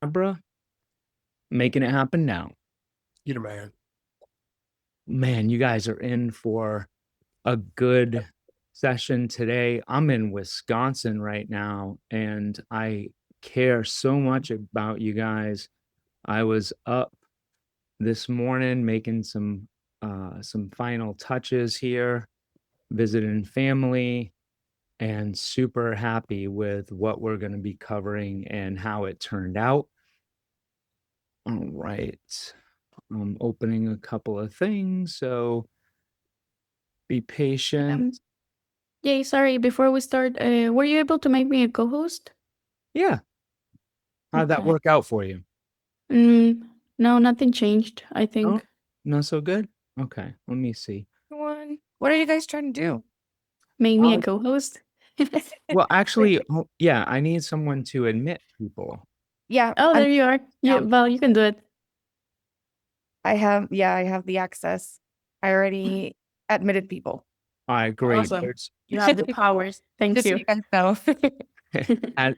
Abra, making it happen now. You're the man. Man, you guys are in for a good session today. I'm in Wisconsin right now, and I care so much about you guys. I was up this morning making some final touches here, visiting family, and super happy with what we're going to be covering and how it turned out. All right. I'm opening a couple of things, so be patient. Jay, sorry, before we start, were you able to make me a co-host? Yeah. How'd that Okay. work out for you? No, nothing changed, I No, think. not so good. Okay, let me see. What are you guys trying to do? Make me a co-host? Well, actually, yeah, I need someone to admit people. Yeah. Oh, there you are. Yeah, well, you can do it. I have the access. I already admitted people. I agree. Awesome. You have the powers. Thank Just so you. you guys know.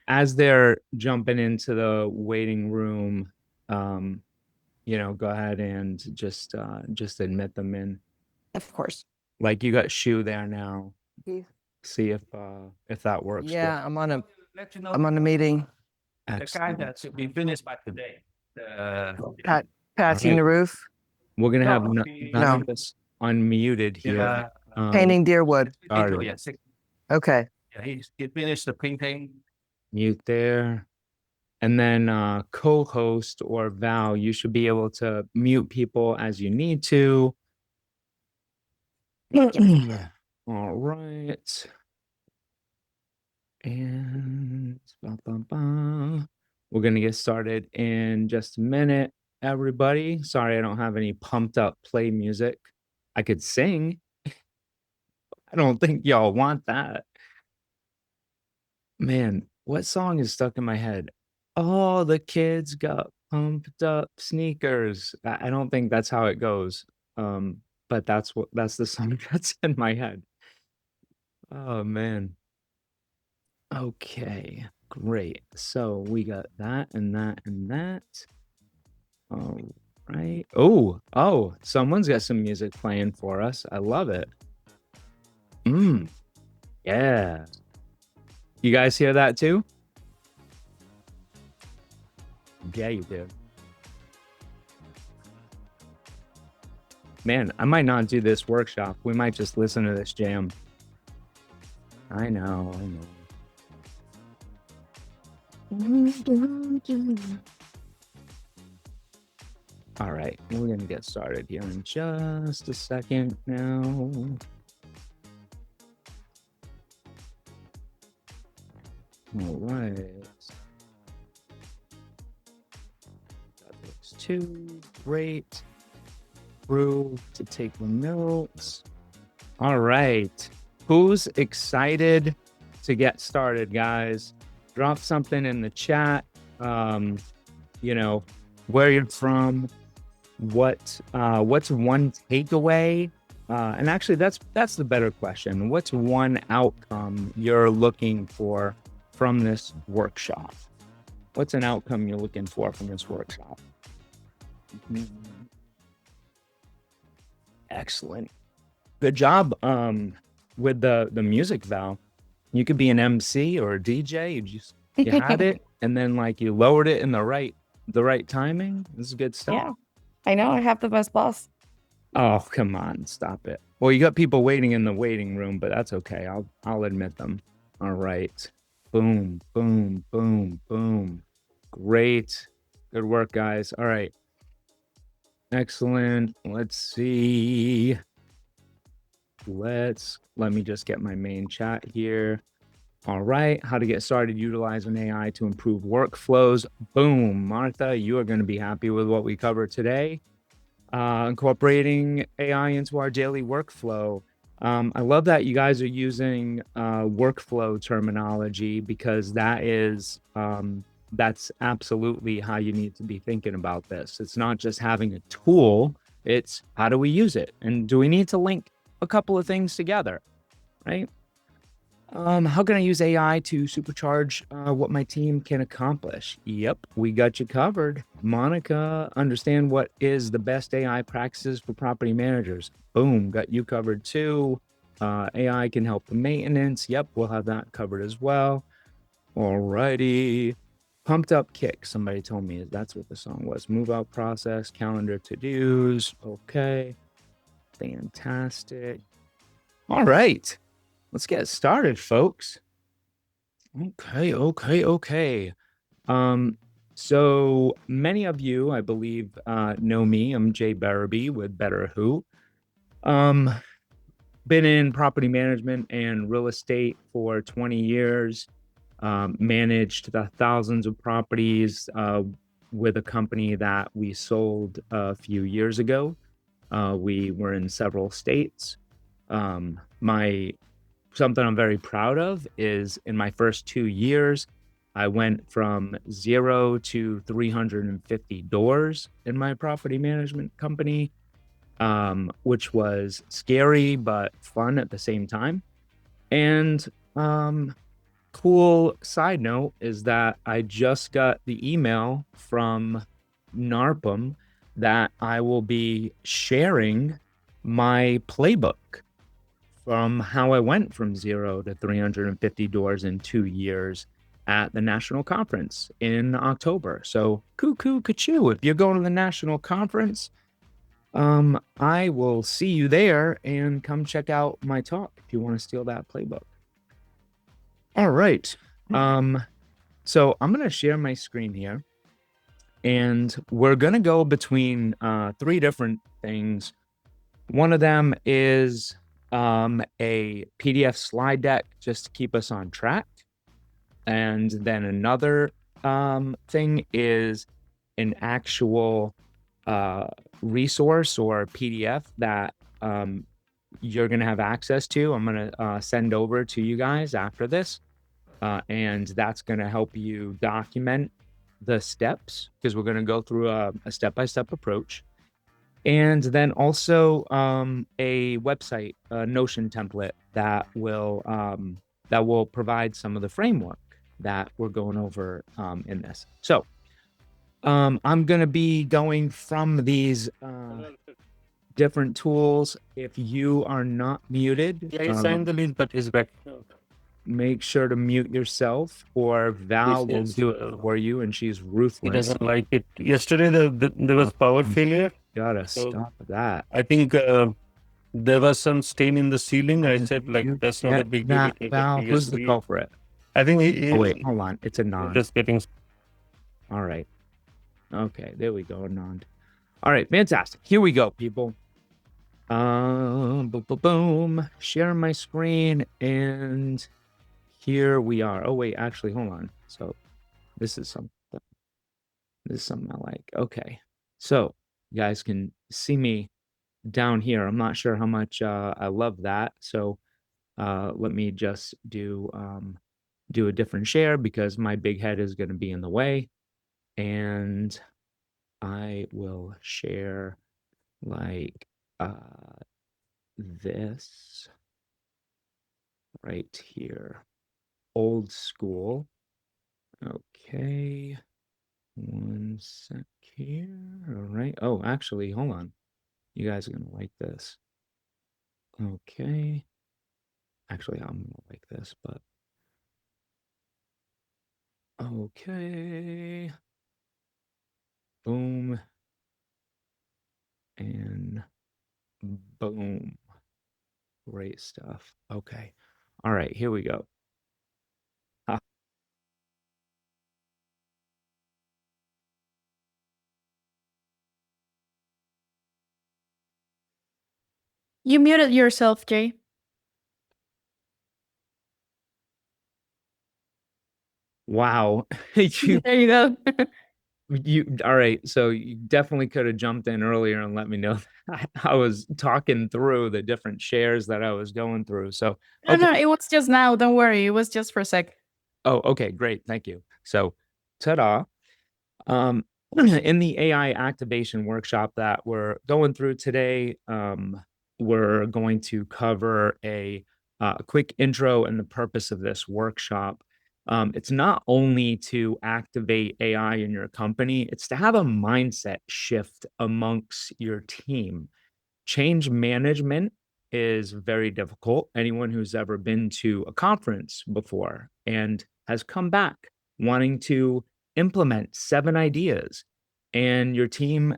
As they're jumping into the waiting room, go ahead and just admit them in. Of course. Like you got Shu there now. See if that works. Yeah, I'm on a meeting. The guy that should be finished by today. Patching the roof, We're gonna have No, none of this unmuted here. painting deerwood. Sorry. Okay. Yeah, he finished the painting. Mute there. And then co-host or Val, you should be able to mute people as you need to. All right. And we're going to get started in just a minute, everybody. Sorry, I don't have any pumped up play music. I could sing. I don't think y'all want that. Man, what song is stuck in my head? All the kids got pumped up sneakers. I don't think that's how it goes. But that's the song that's in my head. Oh man. Okay, great. So we got that and that and that. All right. Oh, someone's got some music playing for us. I love it. Yeah. You guys hear that too? Yeah, you do. Man, I might not do this workshop. We might just listen to this jam. I know. All right, we're gonna get started here in just a second now. All right. That looks too great. Through to take the notes. All right. Who's excited to get started, guys? Drop something in the chat. Where you're from, what's one takeaway? And actually that's the better question. What's one outcome you're looking for from this workshop? What's an outcome you're looking for from this workshop? Excellent. Good job with the music, Val. You could be an MC or a DJ. You had it and then you lowered it in the right timing. This is good stuff. Yeah. I know. I have the best boss. Oh, come on, stop it. Well, you got people waiting in the waiting room, but that's okay. I'll admit them. All right. Boom, boom, boom, boom. Great. Good work, guys. All right. Excellent. Let's see. Let me just get my main chat here. All right. How to get started utilizing AI to improve workflows. Boom. Martha, you are going to be happy with what we covered today. Incorporating AI into our daily workflow. I love that you guys are using workflow terminology because that's absolutely how you need to be thinking about this. It's not just having a tool, it's how do we use it? And do we need to link a couple of things together, right? How can I use AI to supercharge what my team can accomplish? Yep, we got you covered. Monica, understand what is the best AI practices for property managers. Boom, got you covered too. AI can help the maintenance. Yep, we'll have that covered as well. Alrighty. Pumped Up Kick. Somebody told me that's what the song was. Move out process, calendar to dos. Okay. Fantastic. All right. Let's get started, folks. Okay. So many of you, I believe, know me. I'm Jay Berube with Better Who. Been in property management and real estate for 20 years. Managed the thousands of properties with a company that we sold a few years ago. We were in several states. Something I'm very proud of is in my first 2 years, I went from 0 to 350 doors in my property management company, which was scary but fun at the same time. And cool side note is that I just got the email from NARPM that I will be sharing my playbook from how I went from 0 to 350 doors in 2 years at the national conference in October. So cuckoo kachoo, if you're going to the national conference, I will see you there, and come check out my talk if you want to steal that playbook. All right. So I'm going to share my screen here, and we're going to go between 3 different things. One of them is a PDF slide deck just to keep us on track. And then another thing is an actual resource or PDF that you're going to have access to. I'm going to send over to you guys after this. And that's going to help you document the steps, because we're going to go through a step-by-step approach. And then also a website, a Notion template that will provide some of the framework that we're going over in this. So I'm going to be going from these different tools. If you are not muted, Yeah, he signed the link, but he's back. make sure to mute yourself, or Val will Yes. do it for you, and she's He ruthless. doesn't like it. Yesterday, there was power failure. Gotta So- stop that. I think there was some stain in the ceiling. I said, like, that's not a big deal. That, It will Val, get who's the USB. culprit? I think he Oh wait, hold on. It's a non. just getting. All right. Okay, there we go. Non. All right, fantastic. Here we go, people. Boom. Sharing my screen, and here we are. Oh wait, actually, hold on. So this is something. This is something I like. Okay, so you guys can see me down here. I'm not sure how much I love that. So let me just do a different share, because my big head is going to be in the way, and I will share like this right here. Old school. Okay. One sec here. All right. Oh, actually, hold on. You guys are going to like this. Okay. Actually, I'm going to like this, but okay. Boom. And boom. Great stuff. Okay. All right, here we go. You muted yourself, Jay. Wow. you There you go. all right, so you definitely could have jumped in earlier and let me know that I was talking through the different shares that I was going through. So No, it was just now. Don't worry. It was just for a sec. oh, okay, great. Thank you. So ta-da. In the AI activation workshop that we're going through today, we're going to cover a a quick intro and the purpose of this workshop. It's not only to activate AI in your company, it's to have a mindset shift amongst your team. Change management is very difficult. Anyone who's ever been to a conference before and has come back wanting to implement 7 ideas, and your team,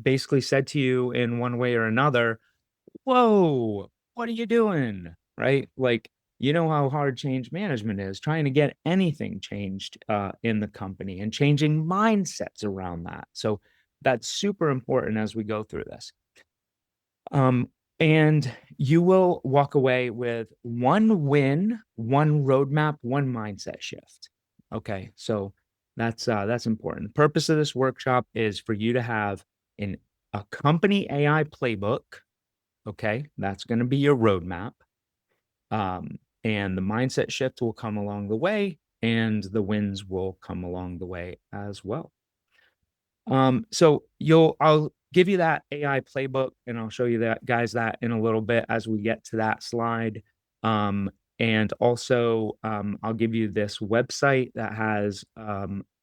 basically said to you in one way or another, "Whoa, what are you doing?" Right? Like, you know how hard change management is, trying to get anything changed in the company and changing mindsets around that. So that's super important as we go through this. And you will walk away with 1 win, 1 roadmap, 1 mindset shift. Okay, so that's important. The purpose of this workshop is for you to have a company AI playbook. Okay, that's going to be your roadmap. And the mindset shift will come along the way, and the wins will come along the way as well. So I'll give you that AI playbook, and I'll show you that that in a little bit as we get to that slide. And also, I'll give you this website that has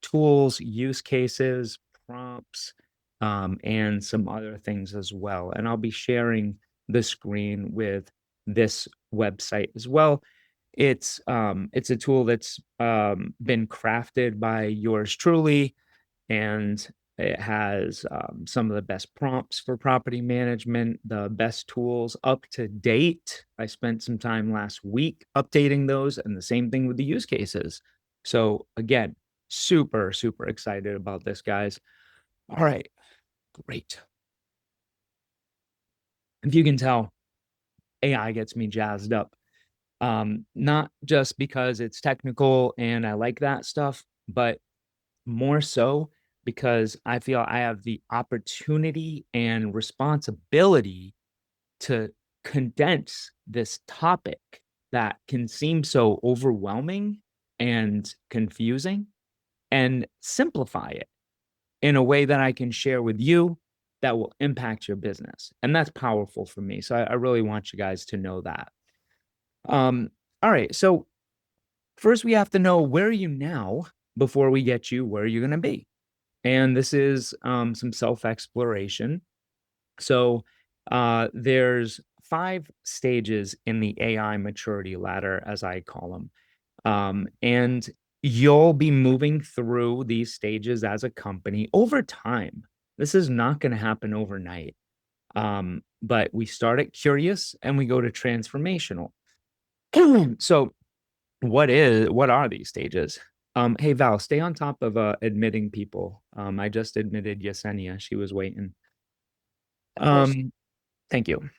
tools, use cases, prompts, and some other things as well. And I'll be sharing the screen with this website as well. It's a tool that's been crafted by yours truly, and it has some of the best prompts for property management, the best tools up to date. I spent some time last week updating those, and the same thing with the use cases. So again, super, super excited about this, guys. All right, great. If you can tell, AI gets me jazzed up. Not just because it's technical and I like that stuff, but more so because I feel I have the opportunity and responsibility to condense this topic that can seem so overwhelming and confusing, and simplify it in a way that I can share with you that will impact your business. And that's powerful for me. So I really want you guys to know that. All right. So first we have to know, where are you now before we get you where you're going to be? And this is some self-exploration. So there's 5 stages in the AI maturity ladder, as I call them. And you'll be moving through these stages as a company over time. This is not going to happen overnight. But we start at curious and we go to transformational. So what are these stages? Hey, Val, stay on top of admitting people. I just admitted Yesenia. She was waiting. Thank you.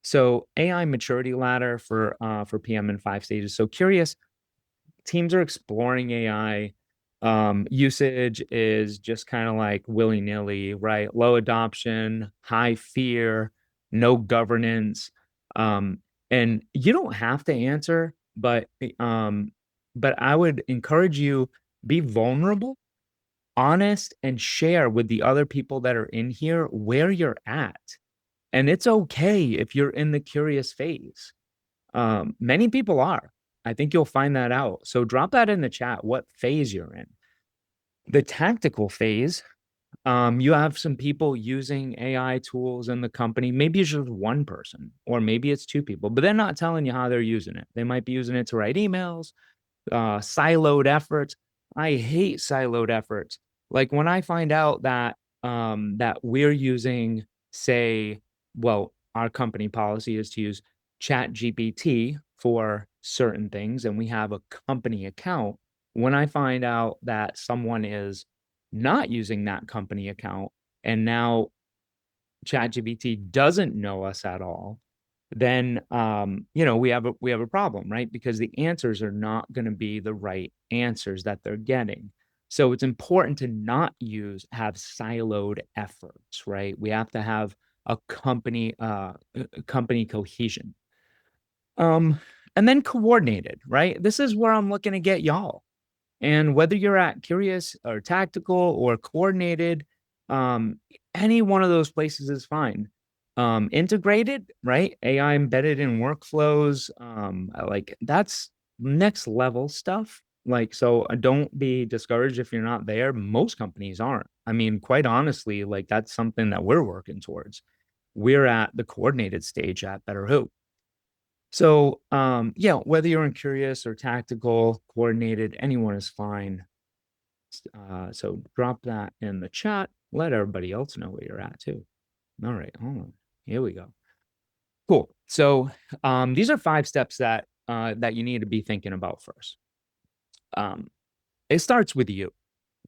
So AI maturity ladder for PM in 5 stages. So curious, teams are exploring AI. Usage is just kind of like willy-nilly, right? Low adoption, high fear, no governance. And you don't have to answer, but I would encourage you, be vulnerable, honest, and share with the other people that are in here where you're at. And it's okay if you're in the curious phase. Many people are. I think you'll find that out. So drop that in the chat, what phase you're in. The tactical phase, you have some people using AI tools in the company. Maybe it's just 1 person, or maybe it's 2 people, but they're not telling you how they're using it. They might be using it to write emails, siloed efforts. I hate siloed efforts. Like when I find out that that we're using, say, well, our company policy is to use ChatGPT for certain things, and we have a company account. When I find out that someone is not using that company account, and now ChatGPT doesn't know us at all, then we have a problem, right? Because the answers are not going to be the right answers that they're getting. So it's important to not have siloed efforts, right? We have to have a company cohesion. And then coordinated, right? This is where I'm looking to get y'all. And whether you're at curious or tactical or coordinated, any one of those places is fine. integrated, right? AI embedded in workflows. Like that's next level stuff. Like, so don't be discouraged if you're not there. Most companies aren't. I mean, quite honestly, like that's something that we're working towards. We're at the coordinated stage at Berube. So, yeah, whether you're in curious or tactical, coordinated, anyone is fine. So drop that in the chat. Let everybody else know where you're at too. All right, hold on. Here we go. Cool. So, these are 5 steps that that you need to be thinking about first. It starts with you.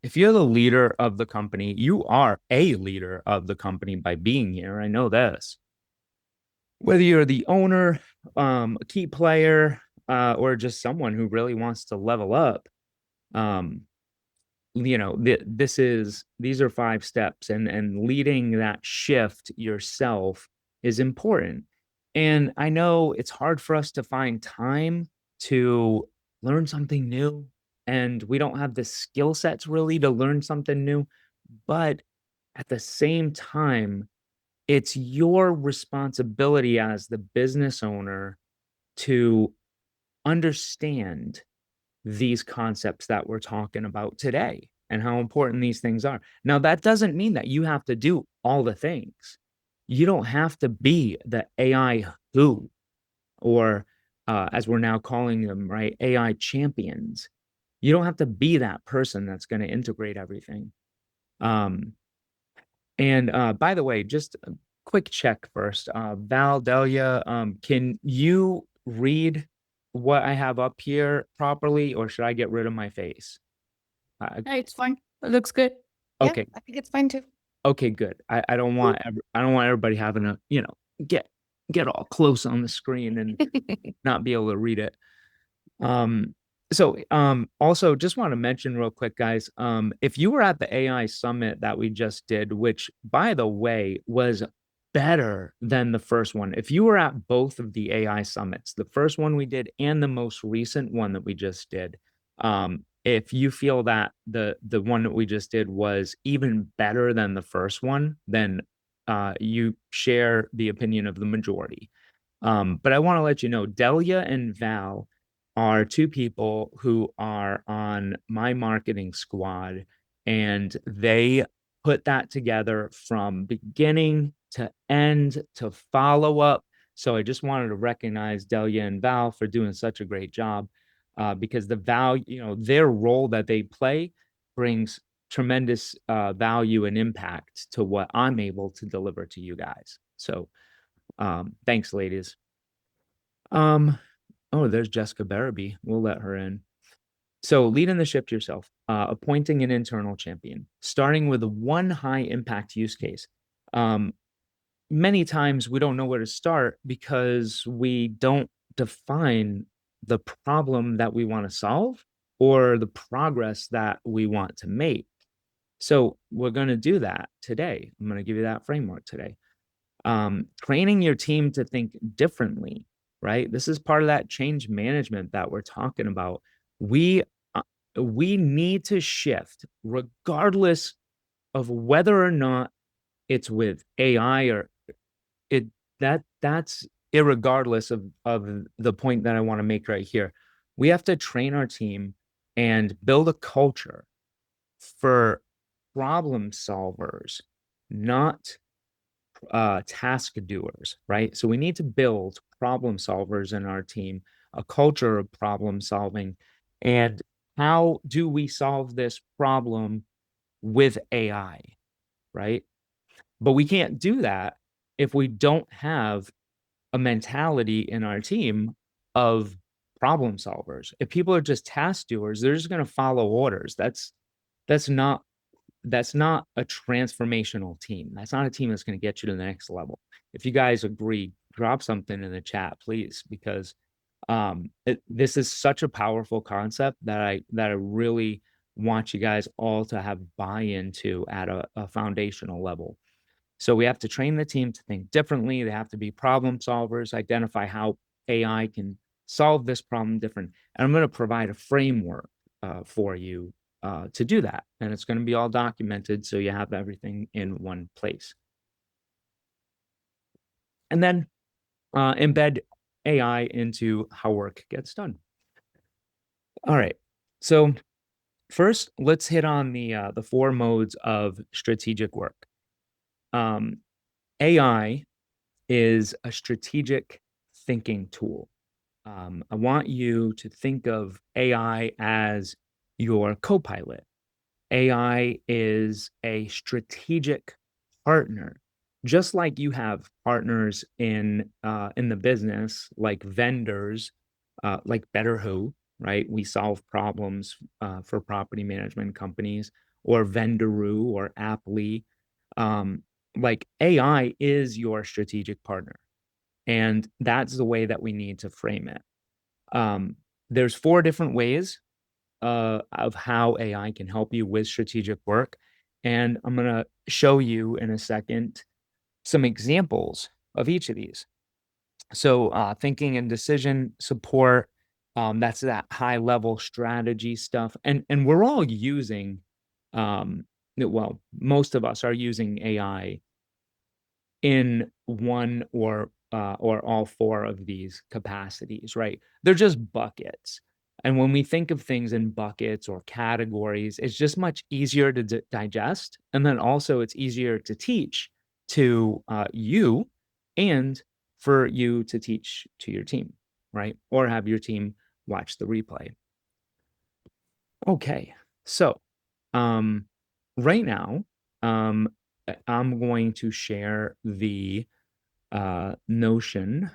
If you're the leader of the company, you are a leader of the company by being here. I know this. Whether you're the owner, a key player, or just someone who really wants to level up, um, you know, these are 5 steps, and leading that shift yourself is important. And I know it's hard for us to find time to learn something new, and we don't have the skill sets really to learn something new, but at the same time, it's your responsibility as the business owner to understand these concepts that we're talking about today and how important these things are. Now, that doesn't mean that you have to do all the things. You don't have to be the AI who, or as we're now calling them, right? AI champions. You don't have to be that person that's going to integrate everything. And by the way, just a quick check first. Val, Delia, can you read what I have up here properly, or should I get rid of my face? Yeah, it's fine. It looks good. Yeah, Okay. I think it's fine too. Okay, good. I don't want I don't want everybody having to, you know, get all close on the screen and not be able to read it. Also just want to mention real quick, guys, if you were at the AI summit that we just did, which by the way was better than the first one. If you were at both of the AI summits, the first one we did and the most recent one that we just did, if you feel that the one that we just did was even better than the first one, then you share the opinion of the majority. But I want to let you know, Delia and Val are 2 people who are on my marketing squad, and they put that together from beginning to end to follow up. So I just wanted to recognize Delia and Val for doing such a great job, because the value, you know, their role that they play brings tremendous value and impact to what I'm able to deliver to you guys. So thanks, ladies. Oh, there's Jessica Berube. We'll let her in. So leading the ship yourself, appointing an internal champion, starting with one high impact use case. Many times we don't know where to start because we don't define the problem that we want to solve or the progress that we want to make. So we're going to do that today. I'm going to give you that framework today. Training your team to think differently, right? This is part of that change management that we're talking about. We need to shift regardless of whether or not it's with AI or it that's irregardless of the point that I want to make right here. We have to train our team and build a culture for problem solvers, not task doers, right? So we need to build problem solvers in our team, a culture of problem solving. And how do we solve this problem with AI, right? But we can't do that if we don't have a mentality in our team of problem solvers. If people are just task doers, they're just going to follow orders. That's not a transformational team. That's not a team that's going to get you to the next level. If you guys agree, drop something in the chat, please, because this is such a powerful concept that I really want you guys all to have buy-in to at a foundational level. So we have to train the team to think differently. They have to be problem solvers, identify how AI can solve this problem different. And I'm going to provide a framework for you to do that. And it's going to be all documented so you have everything in one place. and then embed AI into how work gets done. All right. So first, let's hit on the four modes of strategic work. AI is a strategic thinking tool. I want you to think of AI as your co-pilot. AI is a strategic partner, just like you have partners in the business, like vendors, like Betterwho, right? We solve problems for property management companies, or Vendoroo or Apply. Um, like AI is your strategic partner, and that's the way that we need to frame it. There's four different ways of how AI can help you with strategic work. And I'm going to show you in a second some examples of each of these. So, thinking and decision support, that's that high level strategy stuff. And we're all using, well, most of us are using AI in one or all four of these capacities, right? They're just buckets. And when we think of things in buckets or categories, it's just much easier to digest. And then also it's easier to teach to you, and for you to teach to your team, right? Or have your team watch the replay. Okay. So, right now, I'm going to share the Notion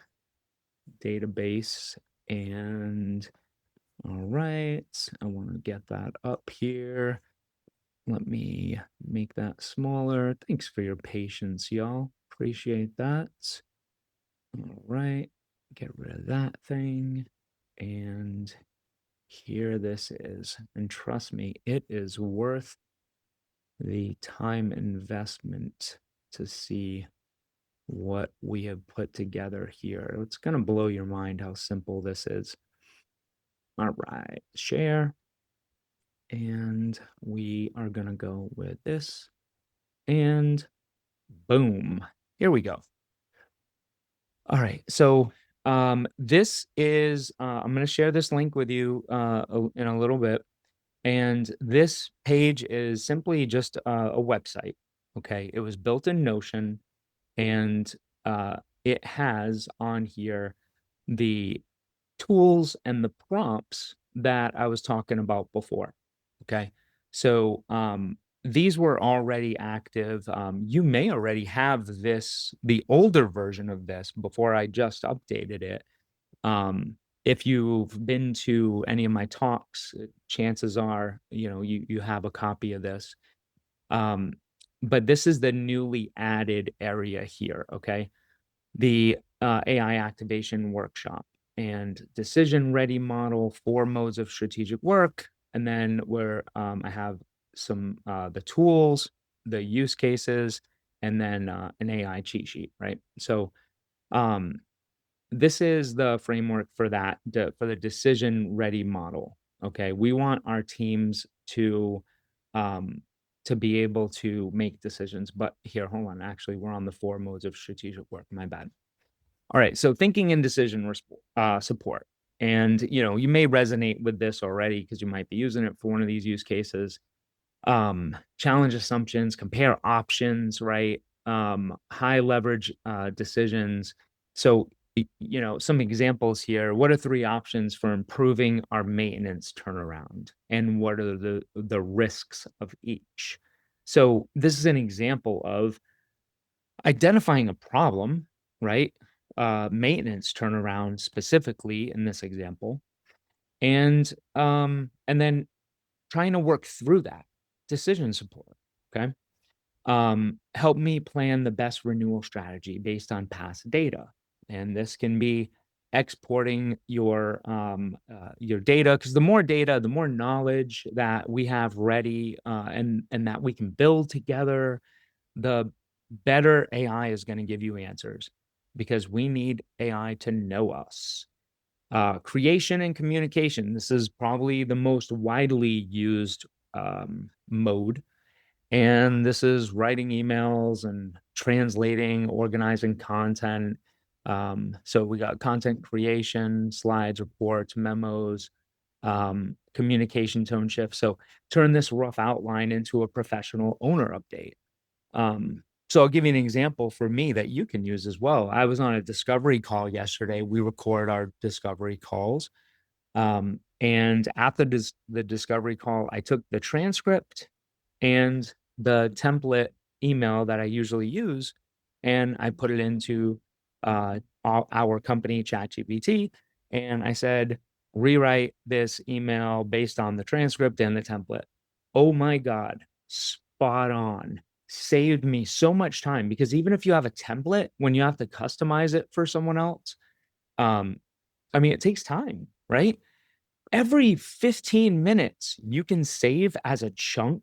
database, and all right, I want to get that up here. Let me make that smaller. Thanks for your patience, y'all. Appreciate that. All right, get rid of that thing. And here this is. And trust me, it is worth the time investment to see what we have put together here. It's going to blow your mind how simple this is. All right, share. And we are going to go with this. And boom, here we go. All right, so this is, I'm going to share this link with you in a little bit. And this page is simply just a website. Okay, it was built in Notion, and it has on here the tools and the prompts that I was talking about before. Okay. So these were already active. You may already have the older version of this before I just updated it. If you've been to any of my talks, chances are, you have a copy of this. But this is the newly added area here. Okay. The AI activation workshop and decision ready model, four modes of strategic work. And then where I have some the tools, the use cases, and then an AI cheat sheet, right? So this is the framework for that, for the decision ready model. Okay, we want our teams to be able to make decisions. But here, hold on. Actually, we're on the four modes of strategic work. My bad. All right, so thinking and decision support. And you may resonate with this already because you might be using it for one of these use cases. Challenge assumptions, compare options, right? High leverage decisions. So some examples here. What are three options for improving our maintenance turnaround, and what are the risks of each? So this is an example of identifying a problem, right? Maintenance turnaround specifically in this example, and then trying to work through that decision support. Okay. Help me plan the best renewal strategy based on past data, and this can be exporting your data, because the more data, the more knowledge that we have ready, and that we can build together, the better AI is going to give you answers, because we need AI to know us. Creation and communication. This is probably the most widely used mode. And this is writing emails and translating, organizing content. So we got content creation, slides, reports, memos, communication tone shift. So turn this rough outline into a professional owner update. So I'll give you an example for me that you can use as well. I was on a discovery call yesterday. We record our discovery calls. And after the discovery call, I took the transcript and the template email that I usually use, and I put it into our company ChatGPT, and I said, rewrite this email based on the transcript and the template. Oh my God, spot on. Saved me so much time, because even if you have a template, when you have to customize it for someone else, I mean, it takes time, right? Every 15 minutes you can save as a chunk.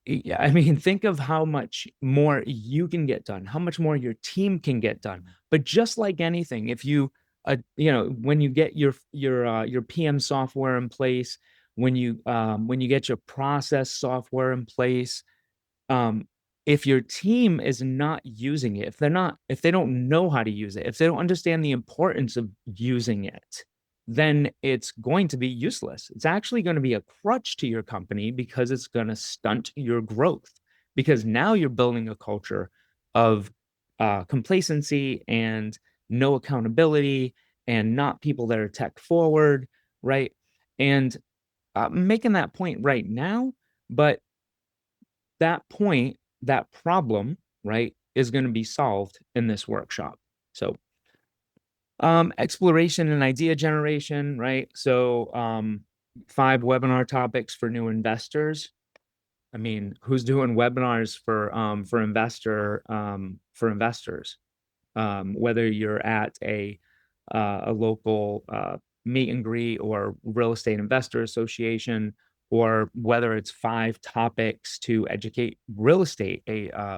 Yeah, I mean, think of how much more you can get done, how much more your team can get done. But just like anything, if you, when you get your PM software in place, when you get your process software in place, if your team is not using it, if they don't know how to use it, if they don't understand the importance of using it, then it's going to be useless. It's actually going to be a crutch to your company, because it's going to stunt your growth, because now you're building a culture of complacency and no accountability, and not people that are tech forward, right? And making that point right now, but that point, that problem, right, is going to be solved in this workshop. So exploration and idea generation, right? So 5 webinar topics for new investors. I mean, who's doing webinars for investors? Whether you're at a local meet and greet or real estate investor association, or whether it's 5 topics to educate real estate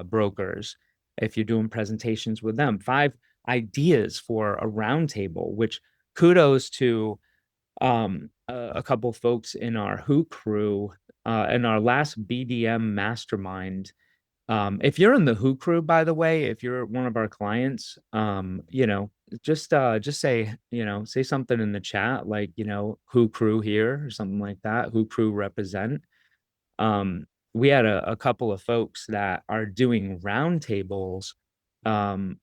brokers, if you're doing presentations with them, 5 ideas for a roundtable. Which kudos to a couple folks in our Who crew in our last BDM mastermind. If you're in the Who crew, by the way, if you're one of our clients, just say, say something in the chat, like, Who crew here or something like that, Who crew represent. We had a couple of folks that are doing roundtables and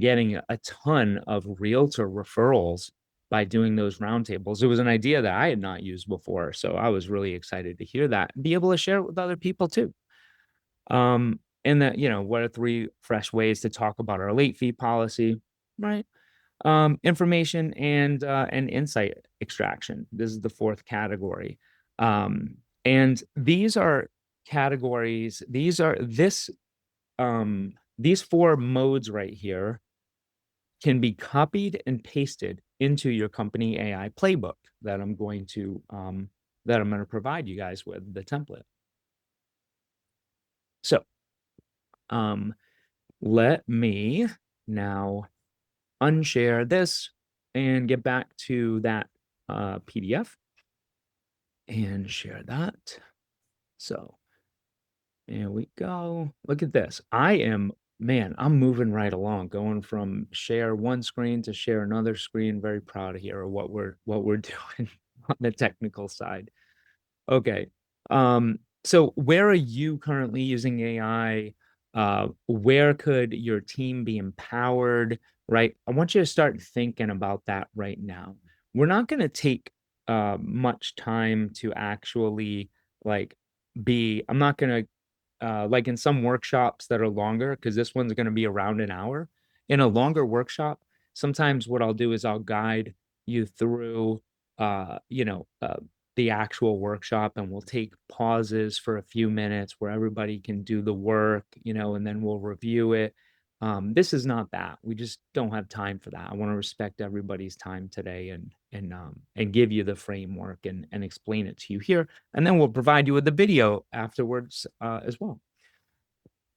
getting a ton of realtor referrals by doing those roundtables. It was an idea that I had not used before, so I was really excited to hear that and be able to share it with other people too. And that, what are 3 fresh ways to talk about our late fee policy, right? Information and insight extraction. This is the 4th category. And these are categories, these 4 modes right here can be copied and pasted into your company AI playbook that I'm going to provide you guys with, the template. So let me now unshare this and get back to that PDF and share that. So there we go. Look at this. I'm moving right along, going from share one screen to share another screen. Very proud of here of what we're doing on the technical side. Okay. So where are you currently using AI? Where could your team be empowered, right? I want you to start thinking about that right now. We're not going to take much time to actually I'm not going to like in some workshops that are longer, because this one's going to be around an hour. In a longer workshop, sometimes what I'll do is I'll guide you through, the actual workshop, and we'll take pauses for a few minutes where everybody can do the work, and then we'll review it. This is not that. We just don't have time for that. I want to respect everybody's time today and give you the framework and explain it to you here. And then we'll provide you with the video afterwards as well.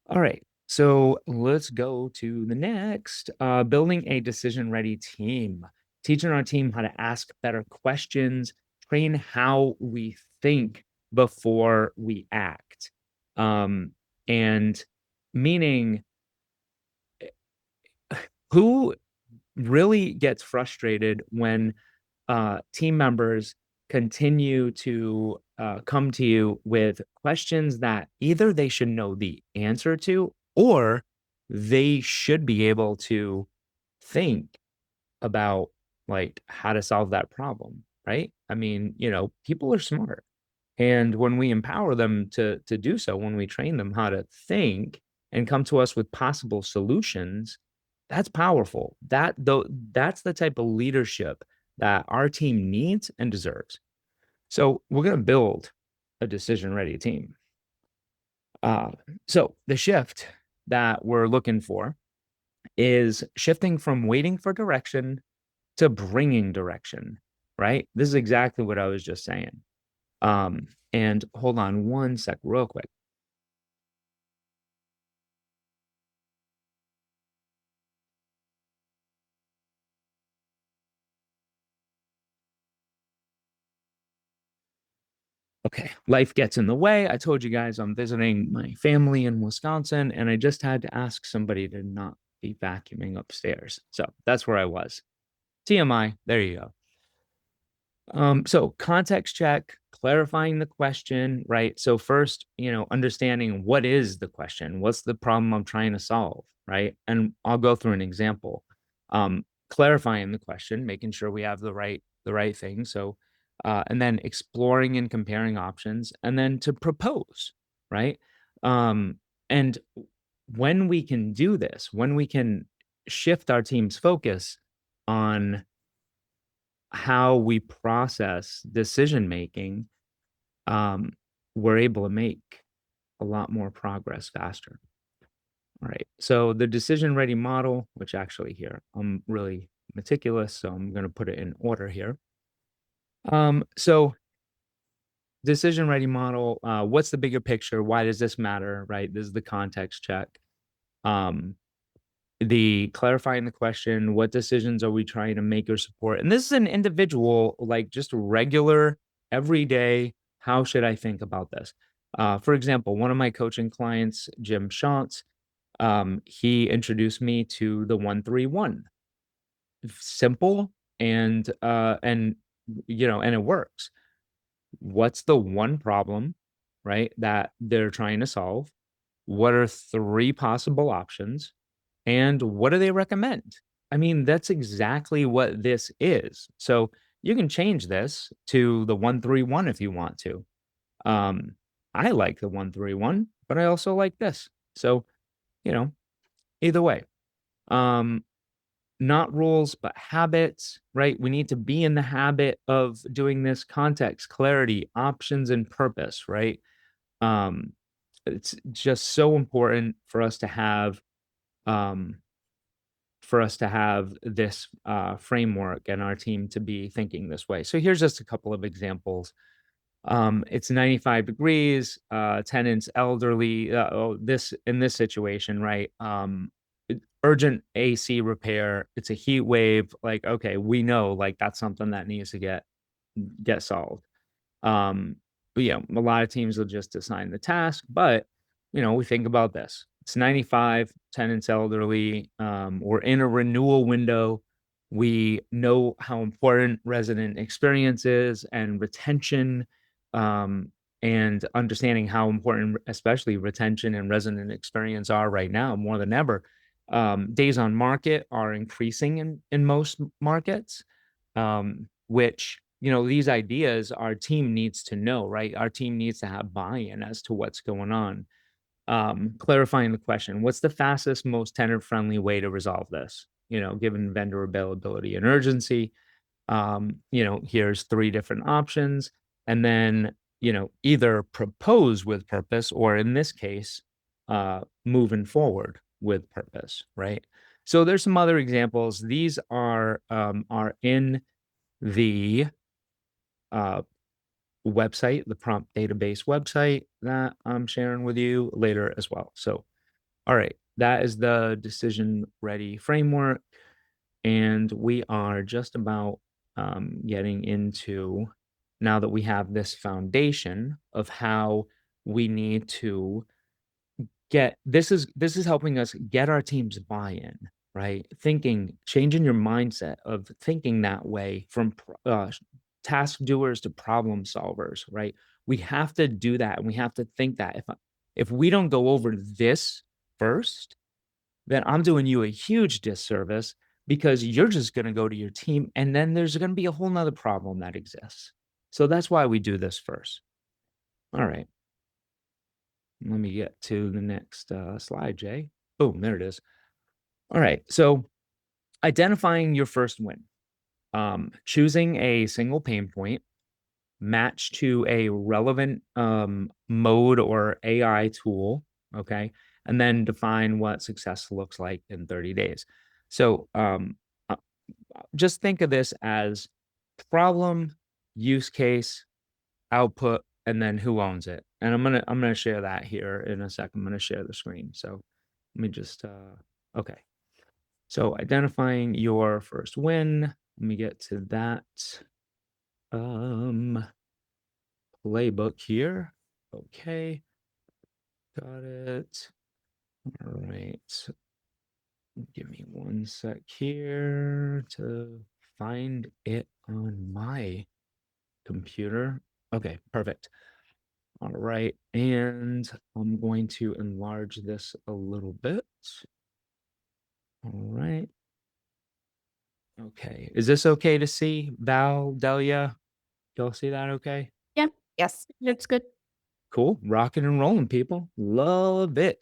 All right. So let's go to the next, building a decision-ready team, teaching our team how to ask better questions, train how we think before we act. And meaning, who really gets frustrated when team members continue to come to you with questions that either they should know the answer to, or they should be able to think about like how to solve that problem, right? I mean, people are smart. And when we empower them to do so, when we train them how to think and come to us with possible solutions, that's powerful. That's the type of leadership that our team needs and deserves. So we're going to build a decision-ready team. So the shift that we're looking for is shifting from waiting for direction to bringing direction, right? This is exactly what I was just saying. And hold on one sec, real quick. Okay, life gets in the way. I told you guys I'm visiting my family in Wisconsin, and I just had to ask somebody to not be vacuuming upstairs. So that's where I was. TMI, there you go. So context check, clarifying the question, right? So first, understanding what is the question, what's the problem I'm trying to solve, right? And I'll go through an example. Clarifying the question, making sure we have the right thing. So, and then exploring and comparing options, and then to propose, right? And when we can do this, when we can shift our team's focus on how we process decision making, we're able to make a lot more progress faster. All right. So the decision ready model, which actually here, I'm really meticulous, so I'm going to put it in order here. So decision ready model, what's the bigger picture? Why does this matter? Right. This is the context check. The clarifying the question, what decisions are we trying to make or support? And this is an individual, like just regular, everyday, how should I think about this? For example, one of my coaching clients, Jim Shantz, he introduced me to the 131. Simple and and it works. What's the one problem, right, that they're trying to solve? What are 3 possible options? And what do they recommend? I mean, that's exactly what this is. So you can change this to the 131 if you want to. I like the 131, but I also like this. So, either way. Not rules, but habits, right? We need to be in the habit of doing this: context, clarity, options, and purpose, right? Um, it's just so important for us to have um, this framework and our team to be thinking this way. So here's just a couple of examples. It's 95 degrees, tenants elderly. In this situation, right? Urgent AC repair. It's a heat wave. Like, okay, we know like that's something that needs to get solved. But yeah, a lot of teams will just assign the task, but we think about this. It's 95, tenants elderly, we're in a renewal window. We know how important resident experience is and retention, and understanding how important, especially retention and resident experience are right now more than ever. Days on market are increasing in most markets, which these ideas our team needs to know, right? Our team needs to have buy-in as to what's going on. Clarifying the question, what's the fastest, most tenant-friendly way to resolve this? Given vendor availability and urgency, here's 3 different options, and then, either propose with purpose, or in this case, moving forward with purpose, right? So there's some other examples. These are in the website, the prompt database website that I'm sharing with you later as well. So, all right, that is the decision ready framework. And we are just about getting into now that we have this foundation of how we need to get this is helping us get our team's buy-in, right? Changing your mindset of thinking that way from task doers to problem solvers, right? We have to do that, and we have to think that if we don't go over this first, then I'm doing you a huge disservice, because you're just going to go to your team, and then there's going to be a whole nother problem that exists. So that's why we do this first. All right. Let me get to the next slide, Jay. Boom, there it is. All right. So identifying your first win, choosing a single pain point, match to a relevant mode or AI tool, okay? And then define what success looks like in 30 days. So just think of this as problem, use case, output, and then who owns it. And I'm gonna share that here in a second. I'm gonna share the screen. So let me just okay. So identifying your first win. Let me get to that playbook here. Okay. Got it. All right. Give me one sec here to find it on my computer. Okay, perfect. All right, and I'm going to enlarge this a little bit. All right. Okay, is this okay to see, Val, Delia? Y'all see that okay? Yeah, Yes. that's good. Cool, rocking and rolling, people. Love it.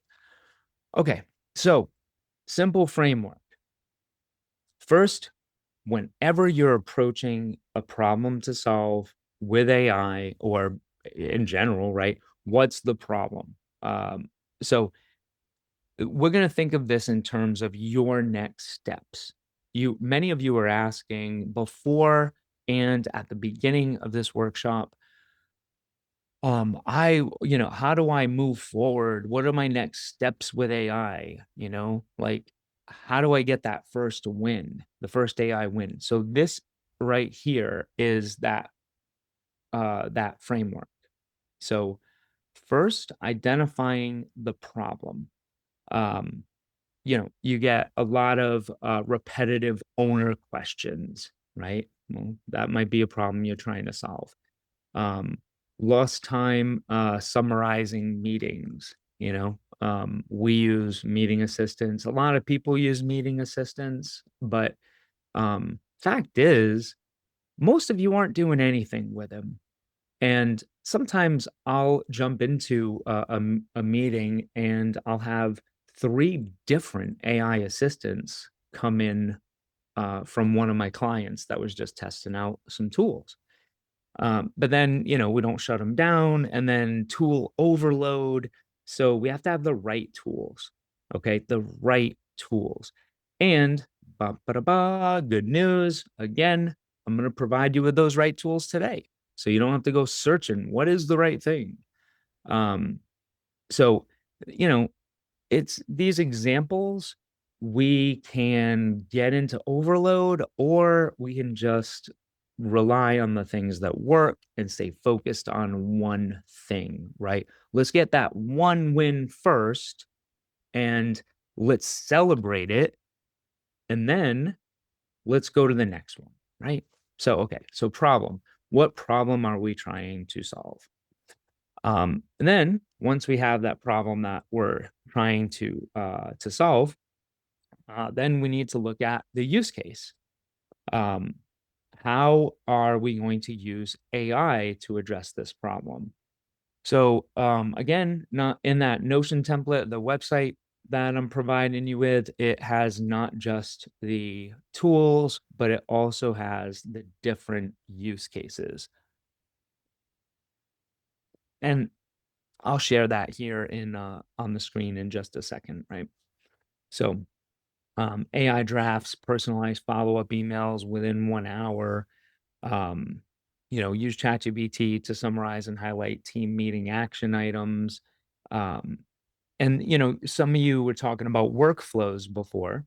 Okay, so simple framework. First, whenever you're approaching a problem to solve with AI or in general, right? What's the problem? So we're going to think of this in terms of your next steps. Many of you are asking before and at the beginning of this workshop, how do I move forward? What are my next steps with AI? Like, how do I get that first win, the first AI win? So this right here is that framework. So first, identifying the problem. You get a lot of repetitive owner questions, right? Well, that might be a problem you're trying to solve. Lost time summarizing meetings. We use meeting assistants. A lot of people use meeting assistants, but fact is, most of you aren't doing anything with them. And sometimes I'll jump into a meeting and I'll have 3 different AI assistants come in from one of my clients that was just testing out some tools. But then, we don't shut them down, and then tool overload. So we have to have the right tools, okay? The right tools. And good news, again, I'm going to provide you with those right tools today. So you don't have to go searching what is the right thing. So, it's these examples. We can get into overload, or we can just rely on the things that work and stay focused on one thing, right? Let's get that one win first, and let's celebrate it. And then let's go to the next one, right? So, okay. So problem, what problem are we trying to solve? And then once we have that problem that we're trying to solve, then we need to look at the use case. How are we going to use AI to address this problem? So again, not in that Notion template, the website that I'm providing you with, it has not just the tools, but it also has the different use cases. And I'll share that here on the screen in just a second, right? So AI drafts, personalized follow-up emails within 1 hour. Use ChatGPT to summarize and highlight team meeting action items. And some of you were talking about workflows before,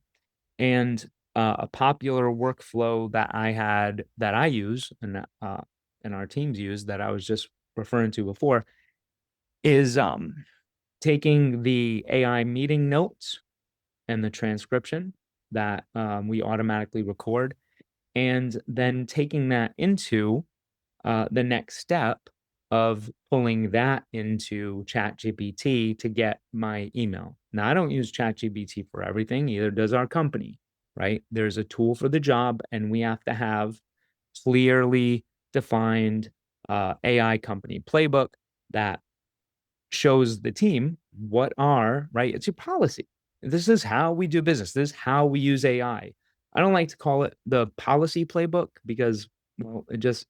and a popular workflow that I use and and our teams use that I was just referring to before is taking the AI meeting notes and the transcription that we automatically record, and then taking that into the next step of pulling that into ChatGPT to get my email. Now, I don't use ChatGPT for everything, either does our company, right? There's a tool for the job, and we have to have clearly defined AI company playbook that shows the team what are, right? It's your policy. This is how we do business. This is how we use AI. I don't like to call it the policy playbook because, well, it just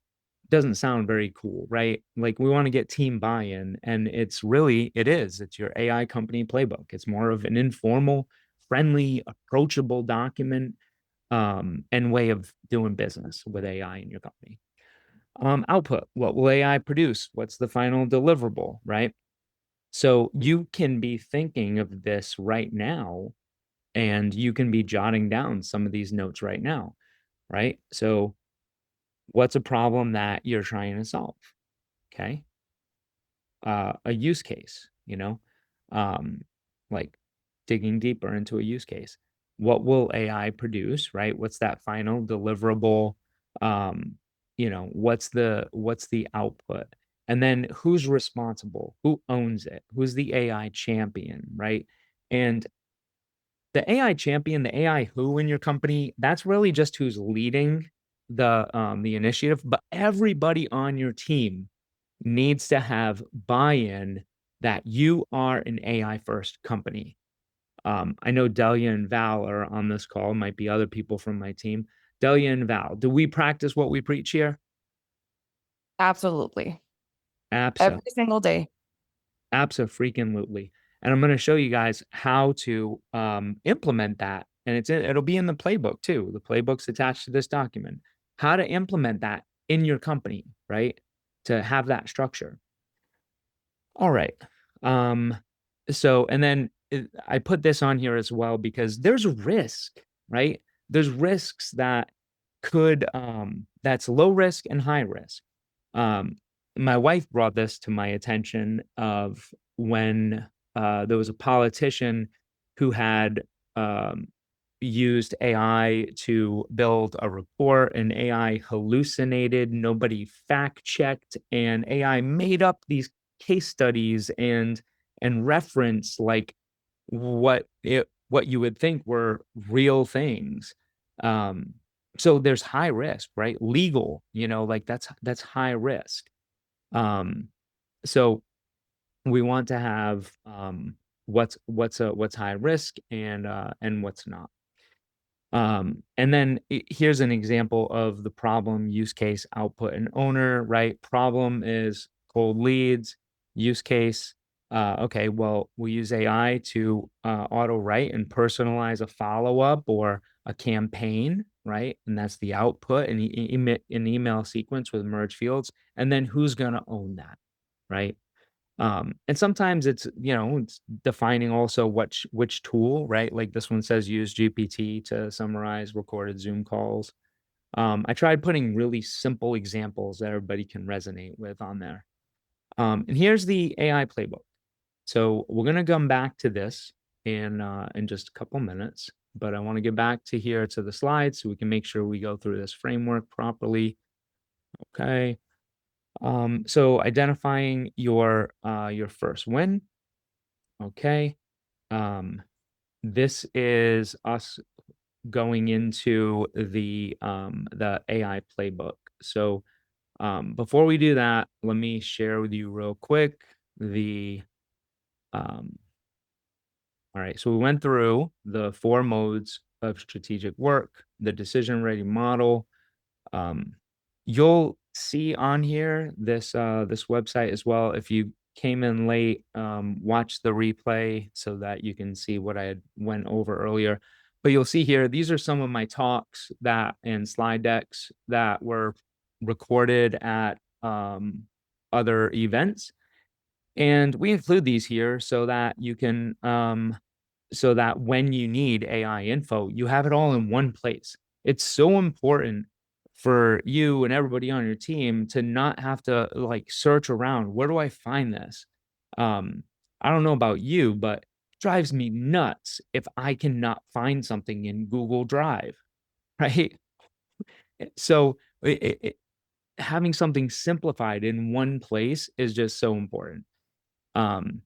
doesn't sound very cool, right? Like we want to get team buy-in, and it's your AI company playbook. It's more of an informal, friendly, approachable document and way of doing business with AI in your company. Output, what will AI produce? What's the final deliverable, right? So you can be thinking of this right now, and you can be jotting down some of these notes right now, right? So what's a problem that you're trying to solve? Okay. A use case, like digging deeper into a use case. What will AI produce, right? What's that final deliverable? What's the output? And then who's responsible? Who owns it? Who's the AI champion, right? And the AI champion, the AI who in your company, that's really just who's leading the initiative, but everybody on your team needs to have buy-in that you are an AI first company. I know Delia and Val are on this call, might be other people from my team. Delia and Val, do we practice what we preach here? Absolutely. Absolutely. Every single day. Abso-freaking-lutely. And I'm going to show you guys how to implement that. And it'll be in the playbook too. The playbook's attached to this document. How to implement that in your company, right? To have that structure. All right. And then I put this on here as well because there's a risk, right? There's risks that that's low risk and high risk. My wife brought this to my attention of when there was a politician who had used AI to build a report, and AI hallucinated, nobody fact checked, and AI made up these case studies and reference like what you would think were real things. So there's high risk, right? Legal, like that's high risk. So we want to have what's high risk and what's not. And then here's an example of the problem, use case, output, and owner, right? Problem is cold leads. Use case, okay, well, we use AI to auto write and personalize a follow-up or a campaign, right? And that's the output, and emit an email sequence with merge fields. And then who's going to own that, right? And sometimes it's defining also which tool, right? Like this one says use GPT to summarize recorded Zoom calls. I tried putting really simple examples that everybody can resonate with on there. And here's the AI playbook. So we're going to come back to this in just a couple minutes, but I want to get back to here to the slides so we can make sure we go through this framework properly. Okay. So identifying your first win. Okay. This is us going into the AI playbook. So before we do that, let me share with you real quick all right, so we went through the 4 modes of strategic work, the decision ready model. You'll see on here this website as well. If you came in late, watch the replay so that you can see what I had went over earlier. But you'll see here, these are some of my talks and slide decks that were recorded at other events. And we include these here so that you can so that when you need AI info, you have it all in one place. It's so important for you and everybody on your team to not have to like search around. Where do I find this? I don't know about you, but it drives me nuts if I cannot find something in Google Drive, right? So having something simplified in one place is just so important. Um,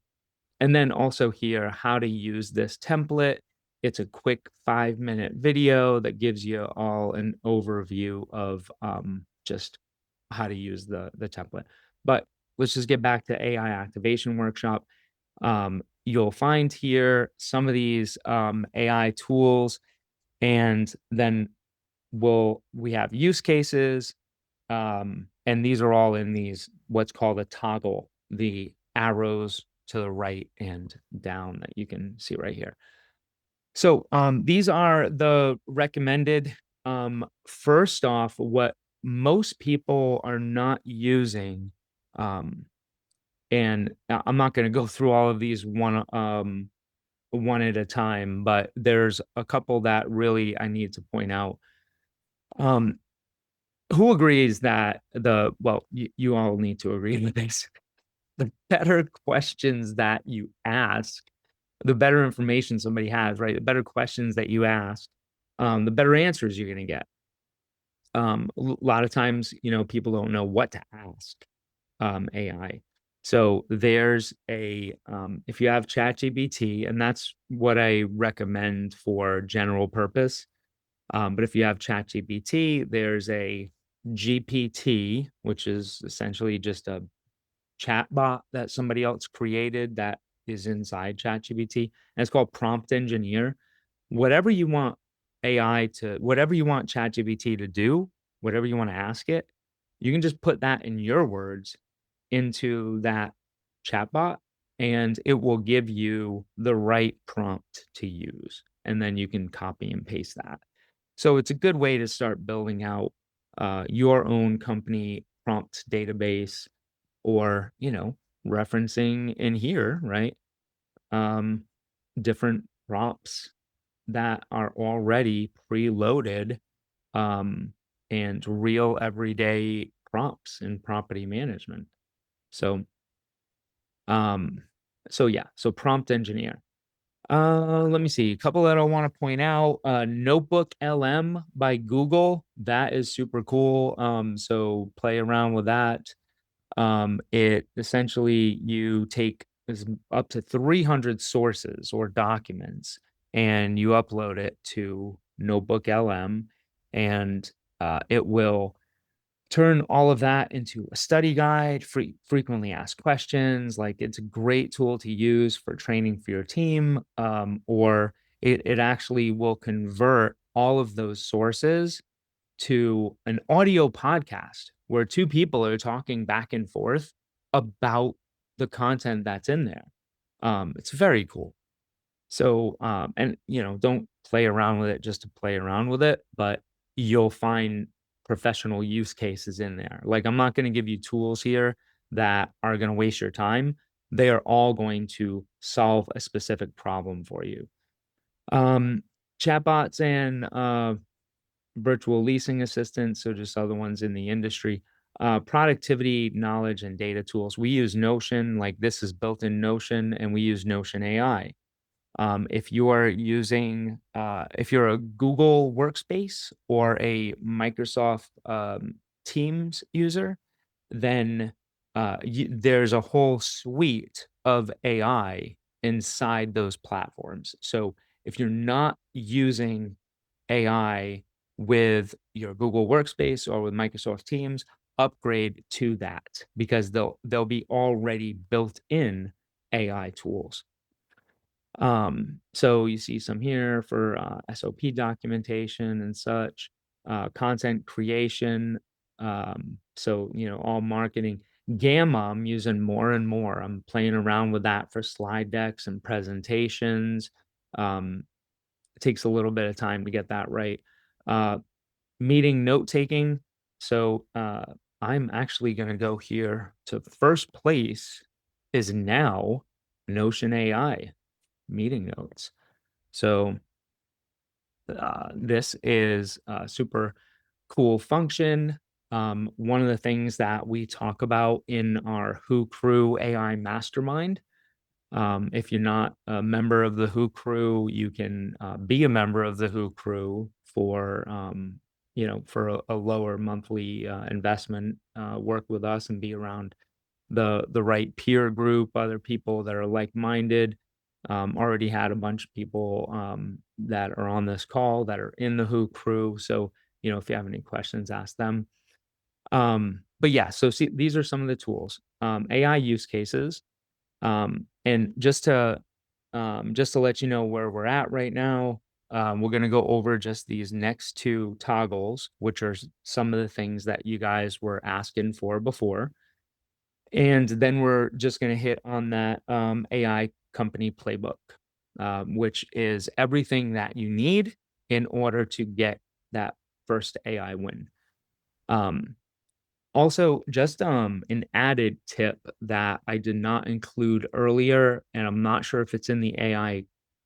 and then also here, how to use this template. It's a quick 5-minute video that gives you all an overview of just how to use the template. But let's just get back to AI activation workshop. You'll find here some of these AI tools, and then we have use cases, and these are all in these what's called a toggle, the arrows to the right and down that you can see right here. So these are the recommended. First off, what most people are not using, and I'm not going to go through all of these one at a time, but there's a couple that really I need to point out. Who agrees that you all need to agree with this. The better questions that you ask, the better information somebody has, right? The better questions that you ask, the better answers you're going to get. A lot of times, people don't know what to ask AI. So there's if you have ChatGPT, and that's what I recommend for general purpose. But if you have ChatGPT, there's a GPT, which is essentially just a chatbot that somebody else created that is inside ChatGPT, and it's called Prompt Engineer. Whatever you want whatever you want ChatGPT to do, whatever you want to ask it, you can just put that in your words into that chatbot, and it will give you the right prompt to use. And then you can copy and paste that. So it's a good way to start building out your own company prompt database, or, referencing in here, right? Different prompts that are already preloaded, and real everyday prompts in property management. So, so prompt engineer. Let me see. A couple that I want to point out. Notebook LM by Google. That is super cool. So play around with that. It essentially, you take up to 300 sources or documents, and you upload it to Notebook LM, and it will turn all of that into a study guide, frequently asked questions. Like, it's a great tool to use for training for your team, or it actually will convert all of those sources to an audio podcast where two people are talking back and forth about the content that's in there. It's very cool. So, and don't play around with it just to play around with it, but you'll find professional use cases in there. Like, I'm not going to give you tools here that are going to waste your time. They are all going to solve a specific problem for you. Chatbots and virtual leasing assistants, so just other ones in the industry. Productivity, knowledge, and data tools. We use Notion, like this is built in Notion, and we use Notion AI. If you are using, if you're a Google Workspace or a Microsoft Teams user, then there's a whole suite of AI inside those platforms. So if you're not using AI with your Google Workspace or with Microsoft Teams, upgrade to that, because they'll be already built in AI tools. So you see some here for SOP documentation and such, content creation. So, all marketing. Gamma, I'm using more and more. I'm playing around with that for slide decks and presentations. It takes a little bit of time to get that right. Meeting note taking. So I'm actually going to go here to first place is now Notion AI meeting notes. So this is super cool function. One of the things that we talk about in our Who Crew AI Mastermind. If you're not a member of the Who Crew, you can be a member of the Who Crew for for a lower monthly investment. Work with us and be around the right peer group, other people that are like-minded. Already had a bunch of people that are on this call that are in the Who Crew. So if you have any questions, ask them. But yeah, so see, these are some of the tools. AI use cases. And just to let you know where we're at right now, we're going to go over just these next two toggles, which are some of the things that you guys were asking for before. And then we're just going to hit on that AI company playbook, which is everything that you need in order to get that first AI win. Also, just an added tip that I did not include earlier, and I'm not sure if it's in the AI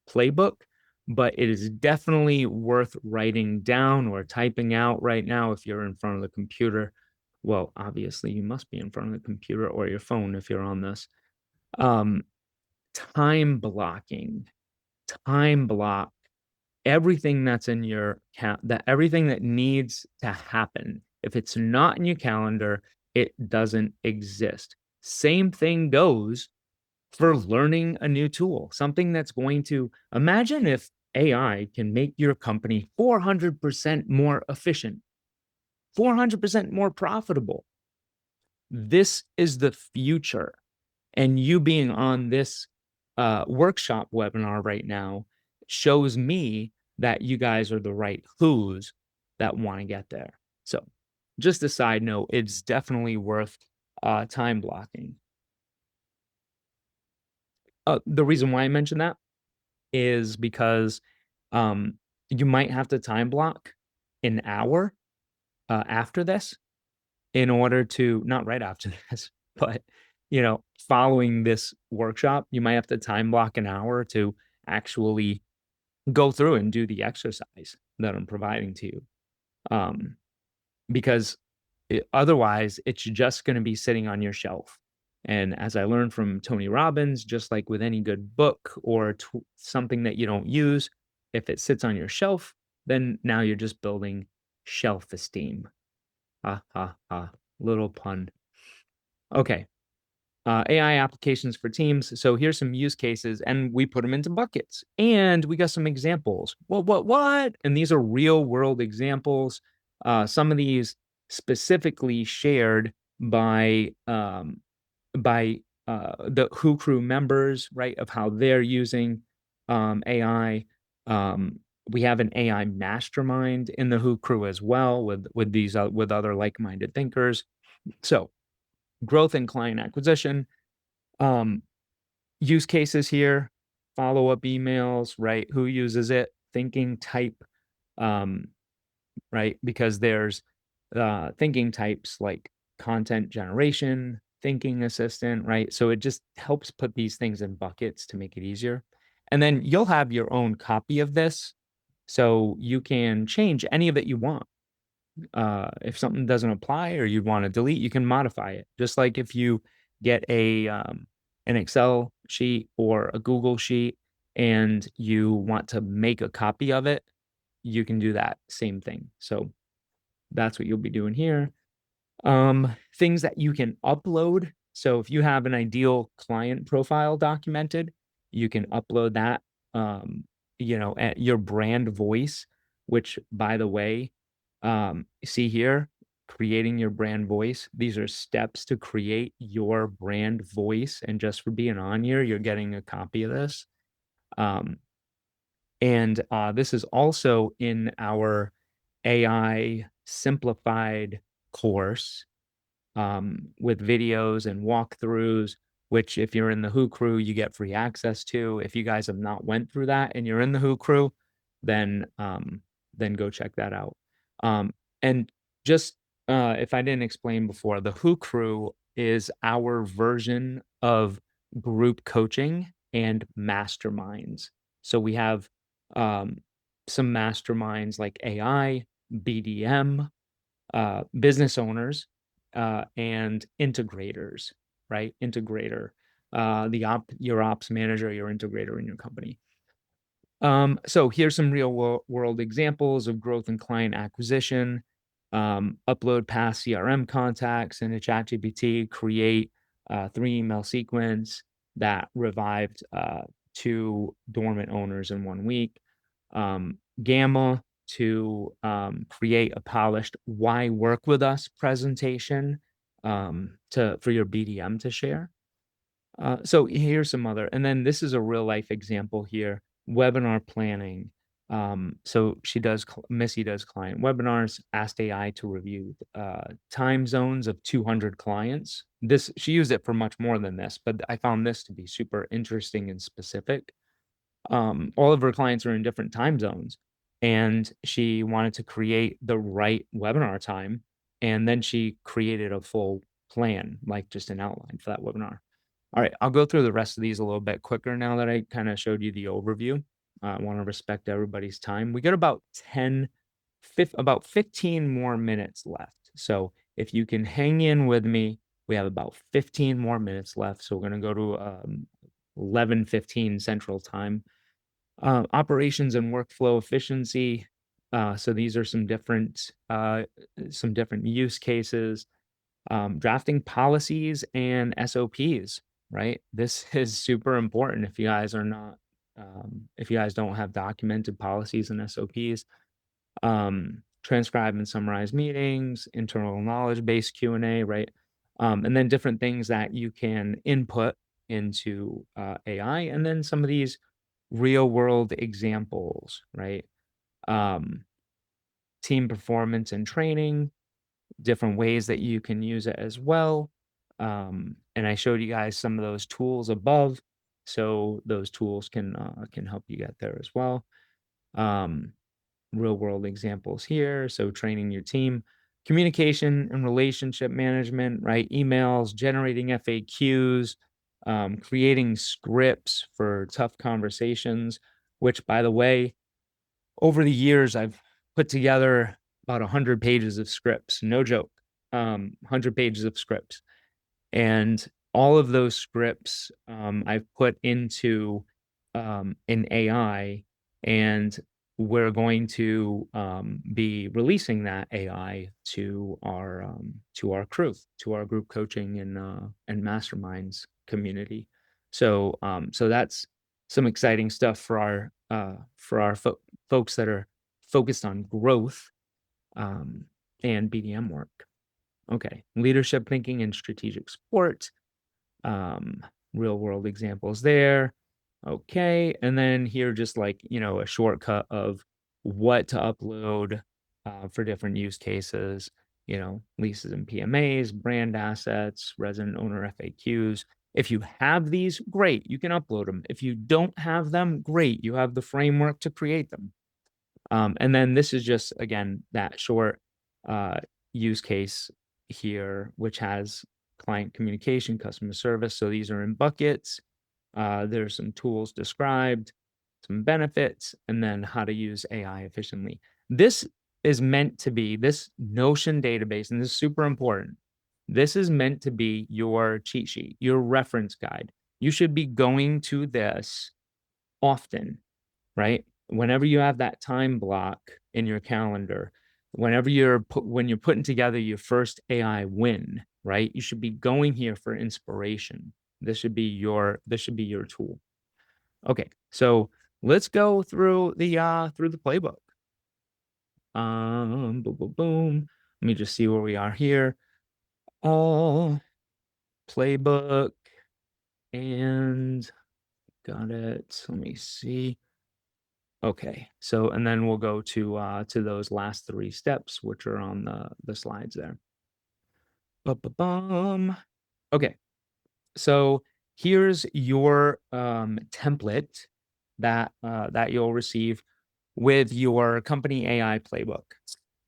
playbook, but it is definitely worth writing down or typing out right now if you're in front of the computer. Well, obviously, you must be in front of the computer or your phone if you're on this. Time blocking, time block everything that's in your everything that needs to happen. If it's not in your calendar, it doesn't exist. Same thing goes for learning a new tool, something that's going to imagine if AI can make your company 400% more efficient, 400% more profitable. This is the future. And you being on this workshop webinar right now shows me that you guys are the right who's that want to get there. So just a side note, it's definitely worth time blocking. The reason why I mentioned that is because you might have to time block an hour after this in order to, not right after this, but following this workshop, you might have to time block an hour to actually go through and do the exercise that I'm providing to you. Because otherwise it's just going to be sitting on your shelf. And as I learned from Tony Robbins, just like with any good book or something that you don't use, if it sits on your shelf, then now you're just building shelf esteem. Ha ha ha. Little pun. Okay. AI applications for teams. So here's some use cases, and we put them into buckets. And we got some examples. What? And these are real world examples. Some of these specifically shared by the Who Crew members, right? Of how they're using AI. We have an AI mastermind in the Who Crew as well with these with other like-minded thinkers. So growth and client acquisition, use cases here, follow-up emails, right? Who uses it? Thinking type, right? Because there's thinking types like content generation, thinking assistant, right? So it just helps put these things in buckets to make it easier. And then you'll have your own copy of this, so you can change any of it you want. If something doesn't apply or you want to delete, you can modify it. Just like if you get an Excel sheet or a Google sheet and you want to make a copy of it, you can do that same thing. So that's what you'll be doing here. Things that you can upload. So if you have an ideal client profile documented, you can upload that, at your brand voice, which, by the way, see here, creating your brand voice. These are steps to create your brand voice. And just for being on here, you're getting a copy of this. And this is also in our AI simplified course with videos and walkthroughs, which if you're in the Who Crew, you get free access to. If you guys have not went through that and you're in the Who Crew, then go check that out. And just if I didn't explain before, the Who Crew is our version of group coaching and masterminds. So we have some masterminds like AI, BDM, business owners, and integrators, right? Integrator, your ops manager, your integrator in your company. So here's some real world examples of growth and client acquisition. Upload past CRM contacts into ChatGPT, create 3 email sequence that revived 2 dormant owners in 1 week. Gamma to create a polished "Why Work With Us" presentation for your BDM to share. So here's some other, and then this is a real life example here, webinar planning. So Missy does client webinars, asked AI to review time zones of 200 clients. She used it for much more than this, but I found this to be super interesting and specific. All of her clients are in different time zones, and she wanted to create the right webinar time. And then she created a full plan, like just an outline for that webinar. All right, I'll go through the rest of these a little bit quicker now that I kind of showed you the overview. I want to respect everybody's time. We got about 15 more minutes left. So if you can hang in with me, we have about 15 more minutes left. So we're going to go to 11:15 Central Time. Operations and workflow efficiency. So these are some different use cases. Drafting policies and SOPs, right? This is super important if you guys are not, if you guys don't have documented policies and SOPs. Transcribe and summarize meetings, internal knowledge-based Q&A, right? And then different things that you can input into AI, and then some of these real-world examples, right? Team performance and training, different ways that you can use it as well. And I showed you guys some of those tools above, so those tools can help you get there as well. Real world examples here. So training your team, communication and relationship management, right? Emails, generating FAQs, creating scripts for tough conversations, which, by the way, over the years, I've put together about 100 pages of scripts, no joke, 100 pages of scripts. And all of those scripts I've put into an AI, and we're going to be releasing that AI to our crew, to our group coaching and masterminds community. So so that's some exciting stuff for our folks that are focused on growth and BDM work. Okay, leadership thinking and strategic support. Real world examples there. Okay, and then here just like, a shortcut of what to upload for different use cases, leases and PMAs, brand assets, resident owner FAQs. If you have these, great, you can upload them. If you don't have them, great, you have the framework to create them. And then this is just, again, that short use case here, which has client communication, customer service. So these are in buckets. There's some tools described, some benefits, and then how to use AI efficiently. This is meant to be, this Notion database, and this is super important. This is meant to be your cheat sheet, your reference guide. You should be going to this often, right? Whenever you have that time block in your calendar, whenever when you're putting together your first AI win, right? You should be going here for inspiration. This should be your tool. Okay, so let's go through the playbook. Boom, boom, boom. Let me just see where we are here. Playbook, and got it. Let me see. Okay, so and then we'll go to those last 3 steps, which are on the slides there. Okay, so here's your template that you'll receive with your company AI playbook.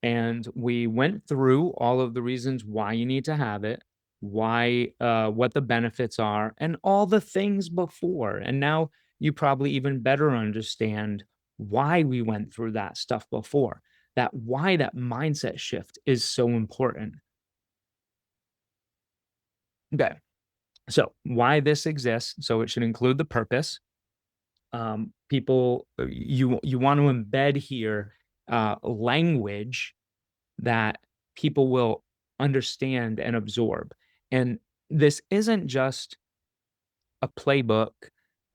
And we went through all of the reasons why you need to have it, why what the benefits are, and all the things before. And now you probably even better understand why we went through that stuff before. why that mindset shift is so important. Okay. So why this exists. So it should include the purpose. People, you want to embed here language that people will understand and absorb. And this isn't just a playbook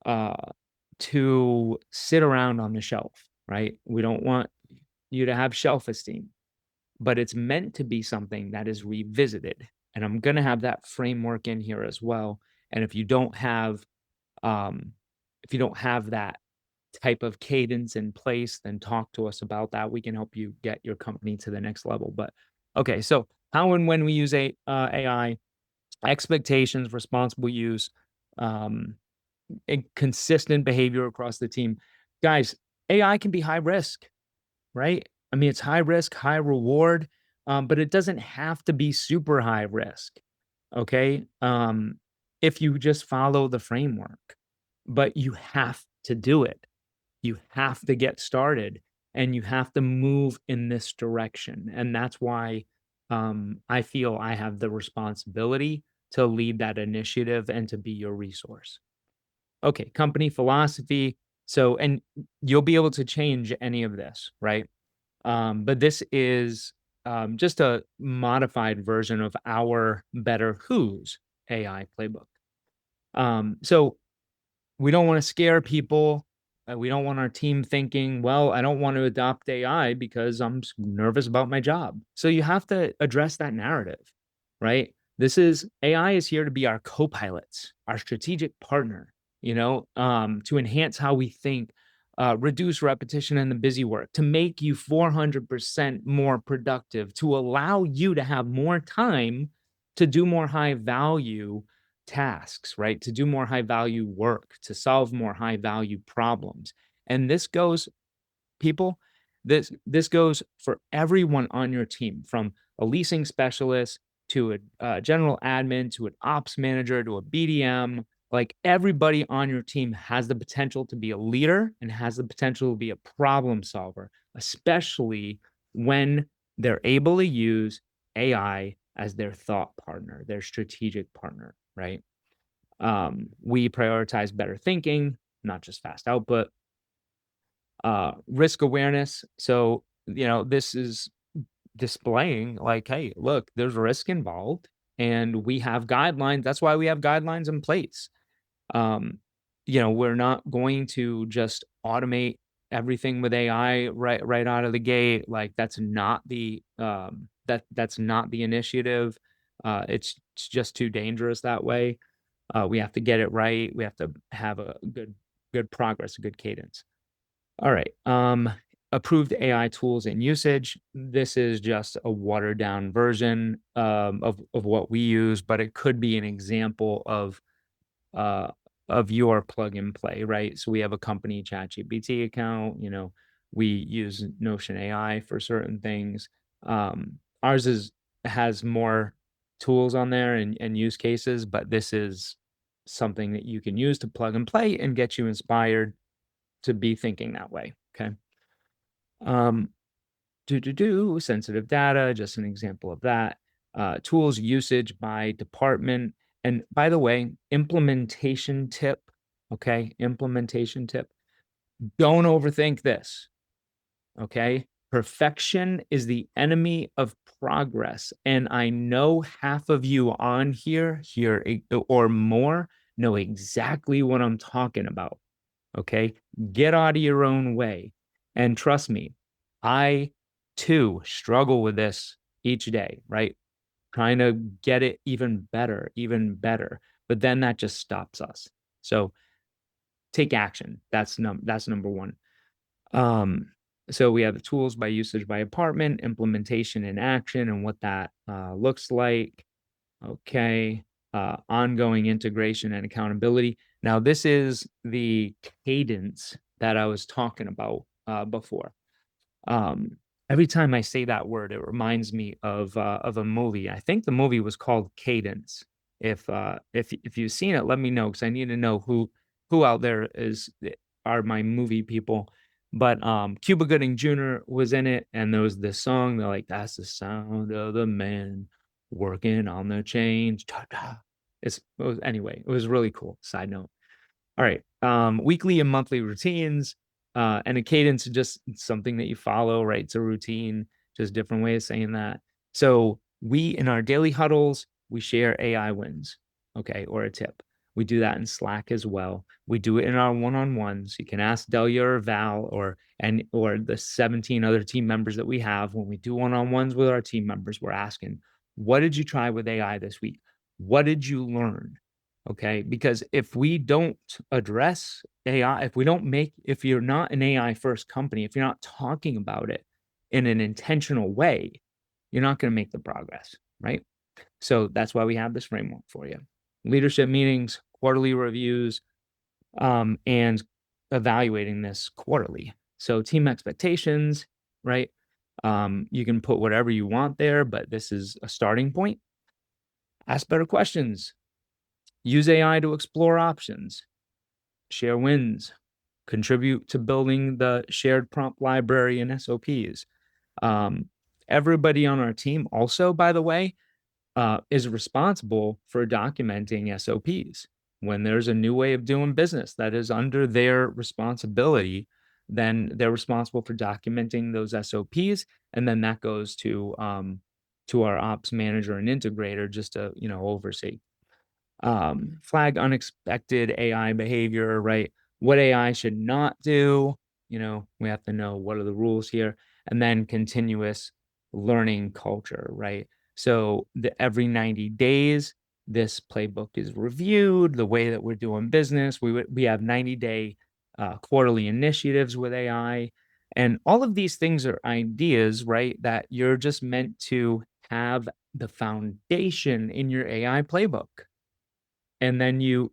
uh, to sit around on the shelf, right? We don't want you to have shelf esteem, but it's meant to be something that is revisited. And I'm going to have that framework in here as well. And if you don't have that type of cadence in place, then talk to us about that. We can help you get your company to the next level. But okay, so how and when we use AI, expectations, responsible use, and consistent behavior across the team. Guys, AI can be high risk, right? I mean, it's high risk, high reward, but it doesn't have to be super high risk. Okay. If you just follow the framework, but you have to do it. You have to get started and you have to move in this direction. And that's why I feel I have the responsibility to lead that initiative and to be your resource. Okay, company philosophy. So, and you'll be able to change any of this, right? But this is just a modified version of our Better Who's AI playbook. So we don't want to scare people. We don't want our team thinking, well, I don't want to adopt AI because I'm nervous about my job. So you have to address that narrative, right? AI is here to be our co-pilots, our strategic partner, to enhance how we think, reduce repetition in the busy work, to make you 400% more productive, to allow you to have more time to do more high value tasks, right? To do more high value work, to solve more high value problems. And this goes, people, this goes for everyone on your team, from a leasing specialist to a general admin to an ops manager to a BDM. Like, everybody on your team has the potential to be a leader and has the potential to be a problem solver, especially when they're able to use AI as their thought partner, their strategic partner, right? We prioritize better thinking, not just fast output. Risk awareness. So, this is displaying like, hey, look, there's risk involved and we have guidelines. That's why we have guidelines in place. We're not going to just automate everything with AI right out of the gate. Like, that's not the that's not the initiative. It's just too dangerous that way. We have to get it right. We have to have a good progress, a good cadence. All right. Approved AI tools and usage. This is just a watered down version of what we use, but it could be an example of your plug and play, right? So we have a company ChatGPT account. We use Notion AI for certain things. Ours has more tools on there and use cases, but this is something that you can use to plug and play and get you inspired to be thinking that way. Okay. Sensitive data, just an example of that. Tools usage by department. And by the way, implementation tip. Okay. Implementation tip. Don't overthink this. Okay. Perfection is the enemy of progress. And I know half of you on here or more know exactly what I'm talking about. Okay. Get out of your own way. And trust me, I too struggle with this each day, right? Trying to get it even better. But then that just stops us. So take action. That's number one. So we have the tools by usage by department, implementation and action, and what that looks like. Okay. Ongoing integration and accountability. Now, this is the cadence that I was talking about before. Every time I say that word, it reminds me of a movie. I think the movie was called Cadence. If you've seen it, let me know, because I need to know who out there are my movie people. But Cuba Gooding Jr. was in it, and there was this song. They're like, "That's the sound of the man working on the change." Anyway, it was really cool. Side note. All right. Weekly and monthly routines, and a cadence is just something that you follow, right? It's a routine, just different way of saying that. So we, in our daily huddles, we share AI wins, okay, or a tip. We do that in Slack as well. We do it in our one-on-ones. You can ask Delia or Val or the 17 other team members that we have. When we do one-on-ones with our team members, we're asking, what did you try with AI this week? What did you learn? Okay, because if we don't address AI, if you're not an AI first company, if you're not talking about it in an intentional way, you're not going to make the progress, right? So that's why we have this framework for you. Leadership meetings, quarterly reviews, and evaluating this quarterly. So team expectations, right? You can put whatever you want there, but this is a starting point. Ask better questions. Use AI to explore options, share wins, contribute to building the shared prompt library and SOPs. Everybody on our team also, by the way, is responsible for documenting SOPs. When there's a new way of doing business that is under their responsibility, then they're responsible for documenting those SOPs, and then that goes to our ops manager and integrator just to oversee. Flag unexpected AI behavior, right? What AI should not do, we have to know what are the rules here, and then continuous learning culture, right? So every 90 days, this playbook is reviewed, the way that we're doing business. We have 90-day quarterly initiatives with AI. And all of these things are ideas, right? That you're just meant to have the foundation in your AI playbook. And then you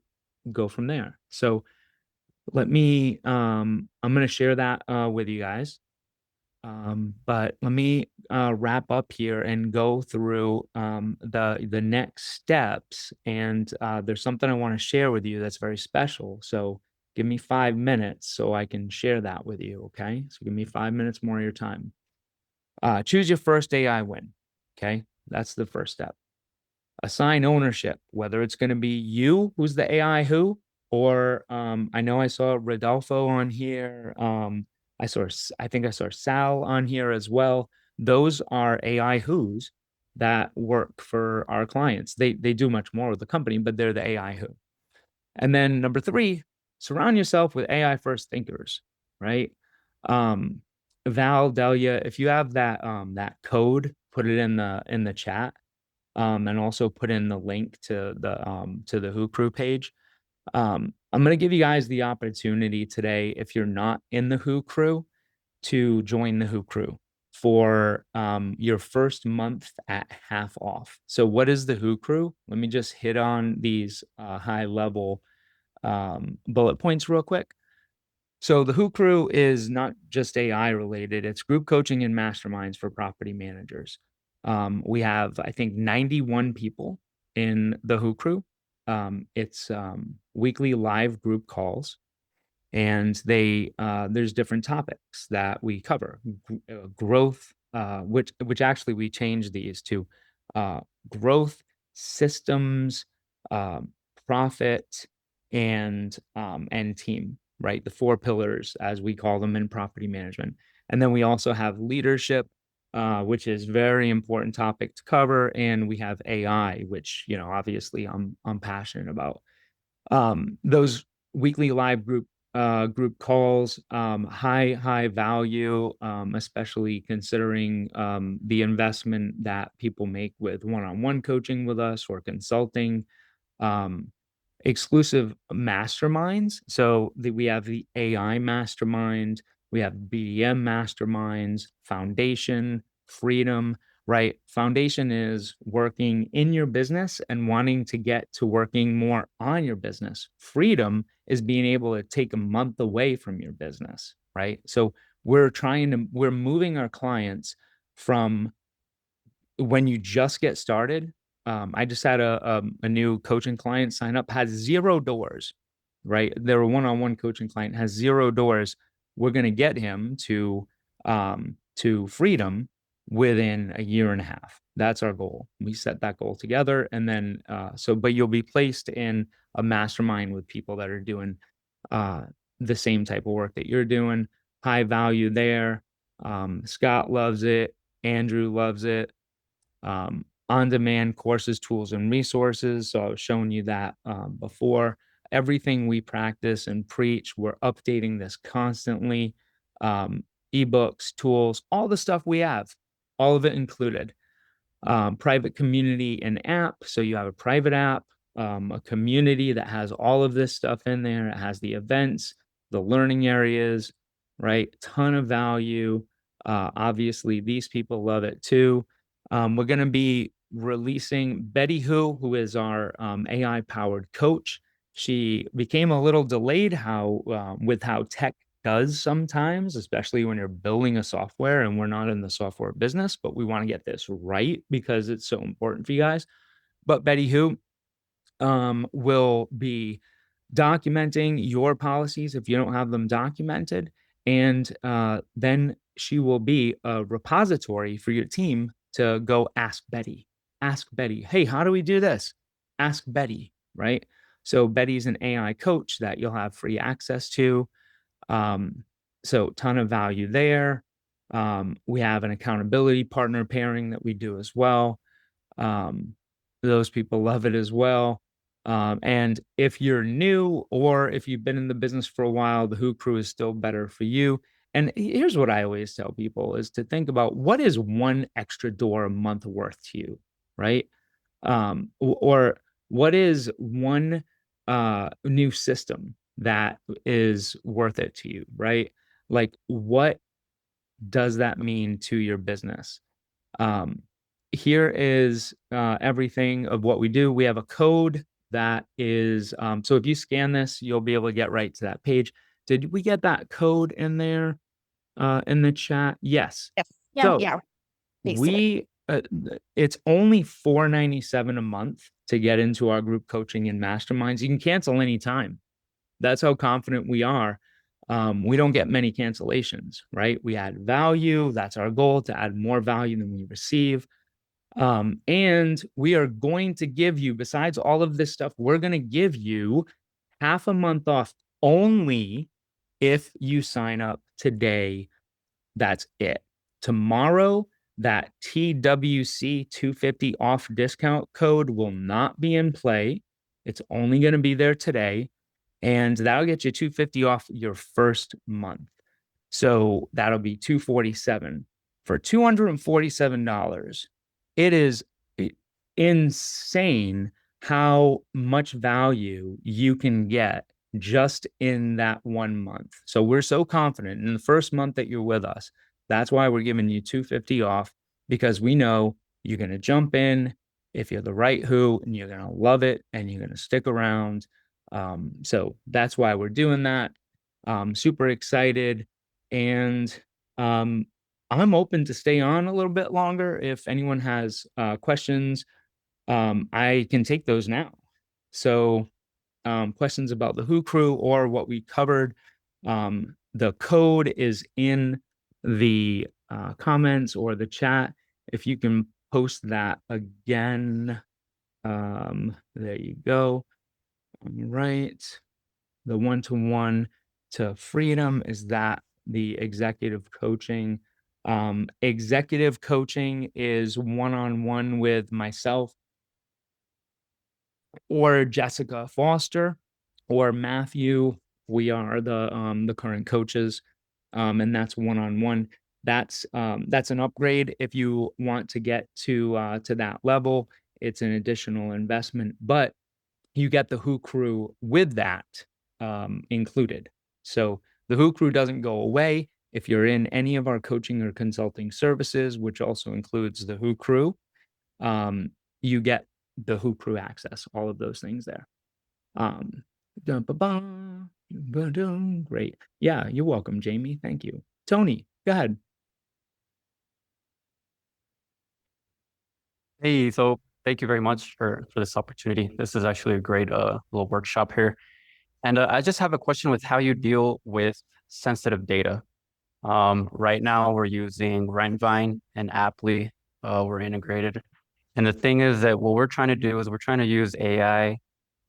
go from there. So I'm going to share that with you guys. But let me wrap up here and go through the next steps. And there's something I want to share with you that's very special. So give me 5 minutes so I can share that with you. Okay. So give me 5 minutes more of your time. Choose your first AI win. Okay. That's the first step. Assign ownership, whether it's going to be you, who's the AI who, or I know I saw Rodolfo on here. I think I saw Sal on here as well. Those are AI who's that work for our clients. They do much more with the company, but they're the AI who. And then number 3, surround yourself with AI first thinkers, right? Val, Delia, if you have that code, put it in the chat. And also put in the link to the Who Crew page. I'm going to give you guys the opportunity today, if you're not in the Who Crew, to join the Who Crew for your first month at half off. So what is the Who Crew? Let me just hit on these high level bullet points real quick. So the Who Crew is not just AI related, it's group coaching and masterminds for property managers. We have, I think, 91 people in the Who Crew. It's weekly live group calls, and there's different topics that we cover. Growth, which actually we changed these to growth, systems, profit, and team. Right, the 4 pillars, as we call them in property management. And then we also have leadership, which is very important topic to cover, and we have AI, which obviously I'm passionate about. Those weekly live group calls, high value, especially considering the investment that people make with one-on-one coaching with us or consulting. Exclusive masterminds. So we have the AI mastermind, we have BDM masterminds, foundation, freedom, right? Foundation is working in your business and wanting to get to working more on your business. Freedom is being able to take a month away from your business, right? So we're moving our clients from when you just get started. I just had a new coaching client sign up, has 0 doors, right? Their one-on-one coaching client has 0 doors we're going to get him to freedom within a year and a half. That's our goal. We set that goal together, and then but you'll be placed in a mastermind with people that are doing the same type of work that you're doing. High value there. Scott loves it. Andrew loves it. On-demand courses, tools, and resources. So I was showing you that before. Everything we practice and preach, we're updating this constantly. Ebooks, tools, all the stuff we have, all of it included. Private community and app. So you have a private app, a community that has all of this stuff in there. It has the events, the learning areas, right? Ton of value. Obviously, these people love it too. We're going to be releasing Betty who is our AI powered coach. She became a little delayed with how tech does sometimes, especially when you're building a software, and we're not in the software business, but we want to get this right because it's so important for you guys. But Betty will be documenting your policies if you don't have them documented. And then she will be a repository for your team to go ask Betty. Ask Betty, hey, how do we do this? Ask Betty, right? So Betty's an AI coach that you'll have free access to. So ton of value there. We have an accountability partner pairing that we do as well. Those people love it as well. And if you're new or if you've been in the business for a while, the Who Crew is still better for you. And here's what I always tell people is to think about what is one extra door a month worth to you, right? Or what is one new system that is worth it to you, right? Like, what does that mean to your business? Here is everything of what we do. We have a code that is, so if you scan this, you'll be able to get right to that page. Did we get that code in there in the chat? Yes. Yes. Yeah. So Yeah. Basically. it's only $4.97 a month to get into our group coaching and masterminds. You can cancel anytime. That's how confident we are. We don't get many cancellations, right? We add value. That's our goal, to add more value than we receive. And we are going to give you, besides all of this stuff, we're going to give you half a month off only if you sign up today. That's it. Tomorrow, that TWC 250 off discount code will not be in play. It's only going to be there today. And that'll get you $250 off your first month. So that'll be $247 for $247. It is insane how much value you can get just in that 1 month. So we're so confident in the first month that you're with us. That's why we're giving you $250 off, because we know you're going to jump in if you're the right who, and you're going to love it and you're going to stick around. So that's why we're doing that. Super excited. And I'm open to stay on a little bit longer. If anyone has questions, I can take those now. So questions about the Who Crew or what we covered, the code is in the comments or the chat. If you can post that again, there you go. All right. The one-to-one to freedom is that the executive coaching. Executive coaching is one-on-one with myself or Jessica Foster or Matthew. We are the current coaches, and that's one-on-one. That's an upgrade if you want to get to that level. It's an additional investment, but you get the Who Crew with that included. So the Who Crew doesn't go away. If you're in any of our coaching or consulting services, which also includes the Who Crew, you get the Who Crew access, all of those things there. Great. Yeah, you're welcome, Jamie. Thank you. Tony, go ahead. Hey, so thank you very much for this opportunity. This is actually a great little workshop here. And I just have a question with how you deal with sensitive data. Right now we're using Rentvine and Apply. We're integrated. And the thing is that what we're trying to do is we're trying to use AI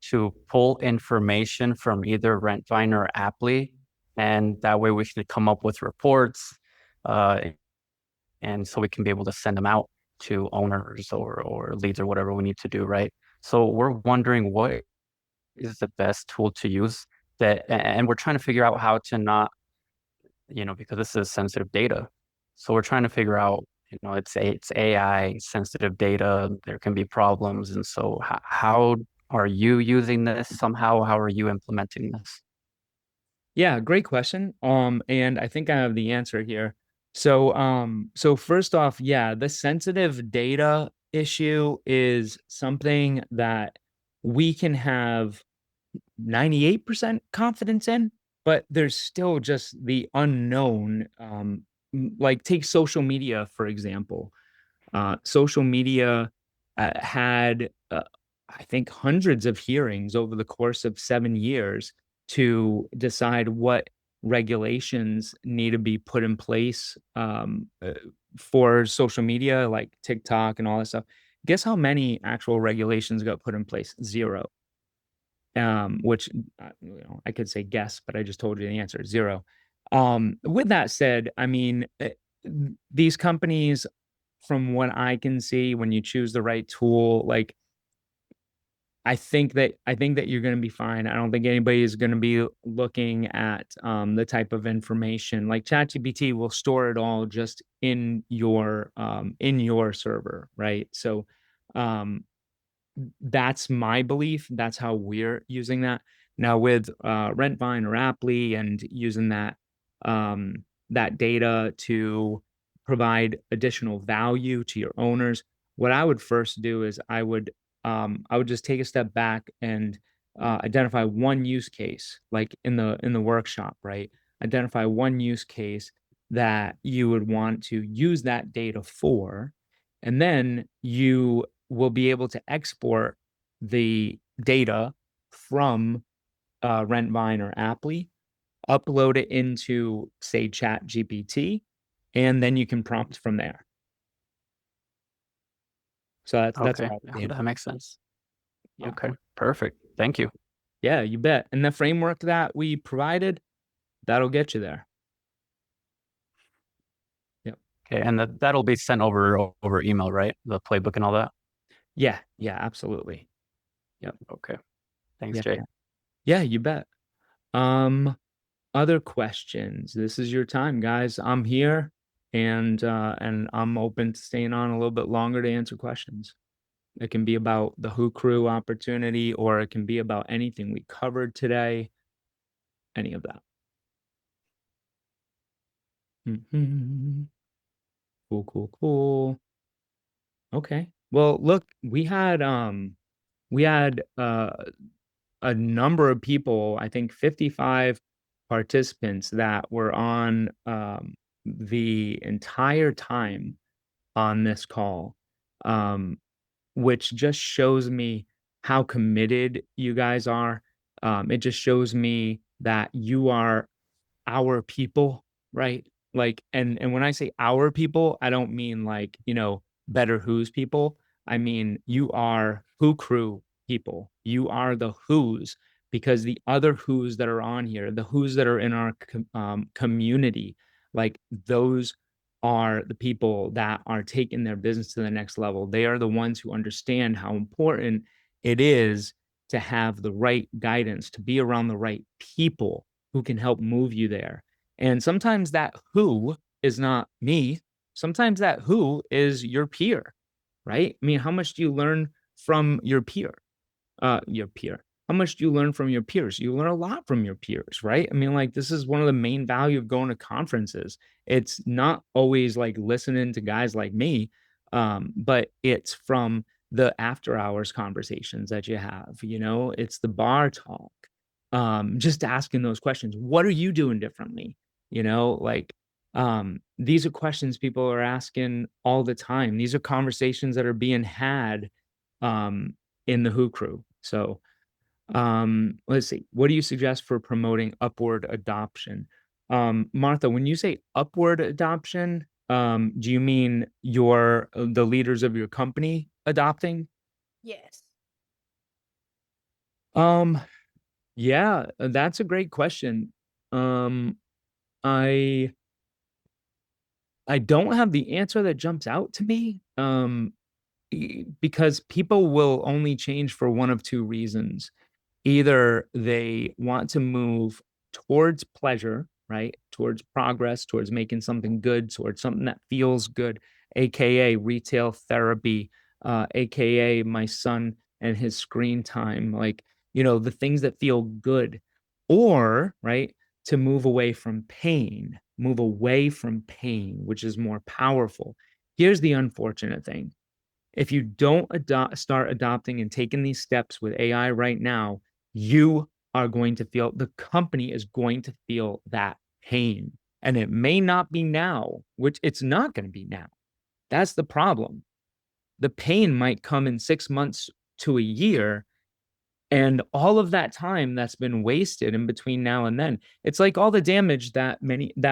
to pull information from either Rentvine or Apply. And that way we can come up with reports. And so we can be able to send them out to owners or leads or whatever we need to do, right? So we're wondering what is the best tool to use and we're trying to figure out how to not, because this is sensitive data. So we're trying to figure out, it's AI sensitive data. There can be problems. And so how are you using this somehow? How are you implementing this? Yeah, great question. And I think I have the answer here. So first off, yeah, the sensitive data issue is something that we can have 98% confidence in, but there's still just the unknown. Like take social media, for example. Social media had, I think, hundreds of hearings over the course of 7 years to decide what regulations need to be put in place for social media, like TikTok and all that stuff. Guess how many actual regulations got put in place? Zero. Which I could say guess, but I just told you the answer, zero. With that said, I mean, these companies, from what I can see, when you choose the right tool, like I think that you're going to be fine. I don't think anybody is going to be looking at the type of information like ChatGPT will store it all just in your server, right? So um, that's my belief. That's how we're using that now with Rentvine or Apply, and using that data to provide additional value to your owners. What I would first do is I would just take a step back and identify one use case, like in the workshop, right? Identify one use case that you would want to use that data for, and then you will be able to export the data from Rentvine or Apply, upload it into, say, Chat GPT, and then you can prompt from there. So that's Okay, what I would do. that makes sense. Yeah. Okay, perfect. Thank you. Yeah, you bet. And the framework that we provided, that'll get you there. Yep. Okay, and that'll be sent over email, right? The playbook and all that. Yeah, absolutely. Yep. Okay. Thanks, Yeah. Jay. Yeah, you bet. Other questions? This is your time, guys. I'm here, and I'm open to staying on a little bit longer to answer questions. It can be about the Who Crew opportunity, or it can be about anything we covered today. Any of that. Cool. Okay. Well, look, we had a number of people, I think 55 participants that were on the entire time on this call, um, which just shows me how committed you guys are. It just shows me that you are our people, right? Like, and when I say our people, I don't mean like, Better Who's people. I mean, you are Who Crew people. You are the Who's, because the other Who's that are on here, the Who's that are in our community, like those are the people that are taking their business to the next level. They are the ones who understand how important it is to have the right guidance, to be around the right people who can help move you there. And sometimes that who is not me. Sometimes that who is your peer, right? I mean, how much do you learn from your peer? How much do you learn from your peers? You learn a lot from your peers, right? I mean, like, this is one of the main value of going to conferences. It's not always like listening to guys like me, but it's from the after hours conversations that you have. It's the bar talk, just asking those questions. What are you doing differently? Like, these are questions people are asking all the time. These are conversations that are being had in the Who Crew. So Let's see. What do you suggest for promoting upward adoption? Martha, when you say upward adoption, do you mean the leaders of your company adopting? Yes. Um, yeah, that's a great question. Um, I I don't have the answer that jumps out to me. Because people will only change for one of two reasons. Either they want to move towards pleasure, right? Towards progress, towards making something good, towards something that feels good, aka retail therapy, aka my son and his screen time, like, the things that feel good. Or, right, to move away from pain, which is more powerful. Here's the unfortunate thing. If you don't start adopting and taking these steps with AI right now, the company is going to feel that pain. And it may not be now, which it's not going to be now. That's the problem. The pain might come in 6 months to a year, and all of that time that's been wasted in between now and then, it's like all the damage that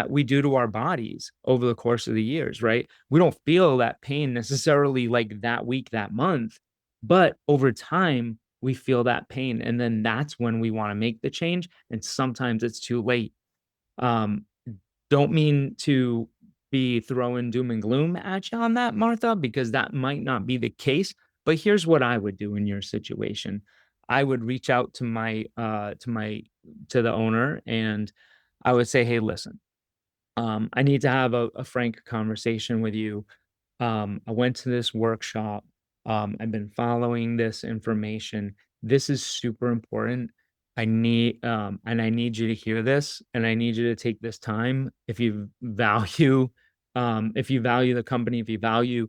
we do to our bodies over the course of the years, right? We don't feel that pain necessarily like that week, that month, but over time we feel that pain. And then that's when we want to make the change. And sometimes it's too late. Um, don't mean to be throwing doom and gloom at you on that, Martha, because that might not be the case. But here's what I would do in your situation. I would reach out to the owner, and I would say, hey, listen, I need to have a frank conversation with you. I went to this workshop. I've been following this information. This is super important. I need you to hear this, and I need you to take this time. If you value the company, if you value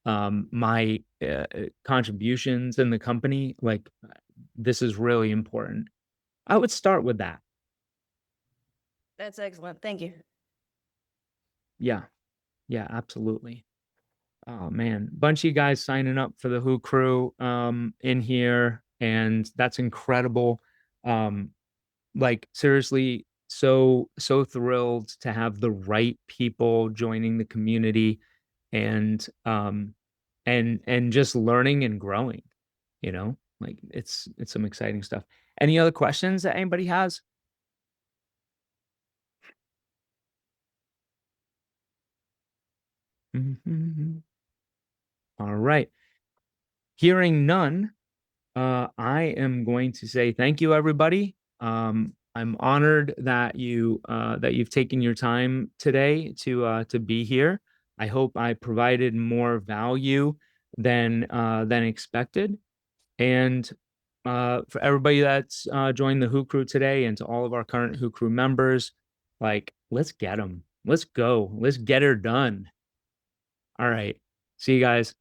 my contributions in the company, like, this is really important. I would start with that. That's excellent. Thank you. Yeah, yeah, absolutely. Oh man, bunch of you guys signing up for the Who Crew in here, and that's incredible. Um, like, seriously, so thrilled to have the right people joining the community, and just learning and growing, like, it's some exciting stuff. Any other questions that anybody has? All right. Hearing none, I am going to say thank you, everybody. I'm honored that you've taken your time today to be here. I hope I provided more value than expected. And for everybody that's joined the Who Crew today, and to all of our current Who Crew members, like, let's get them. Let's go. Let's get her done. All right. See you guys.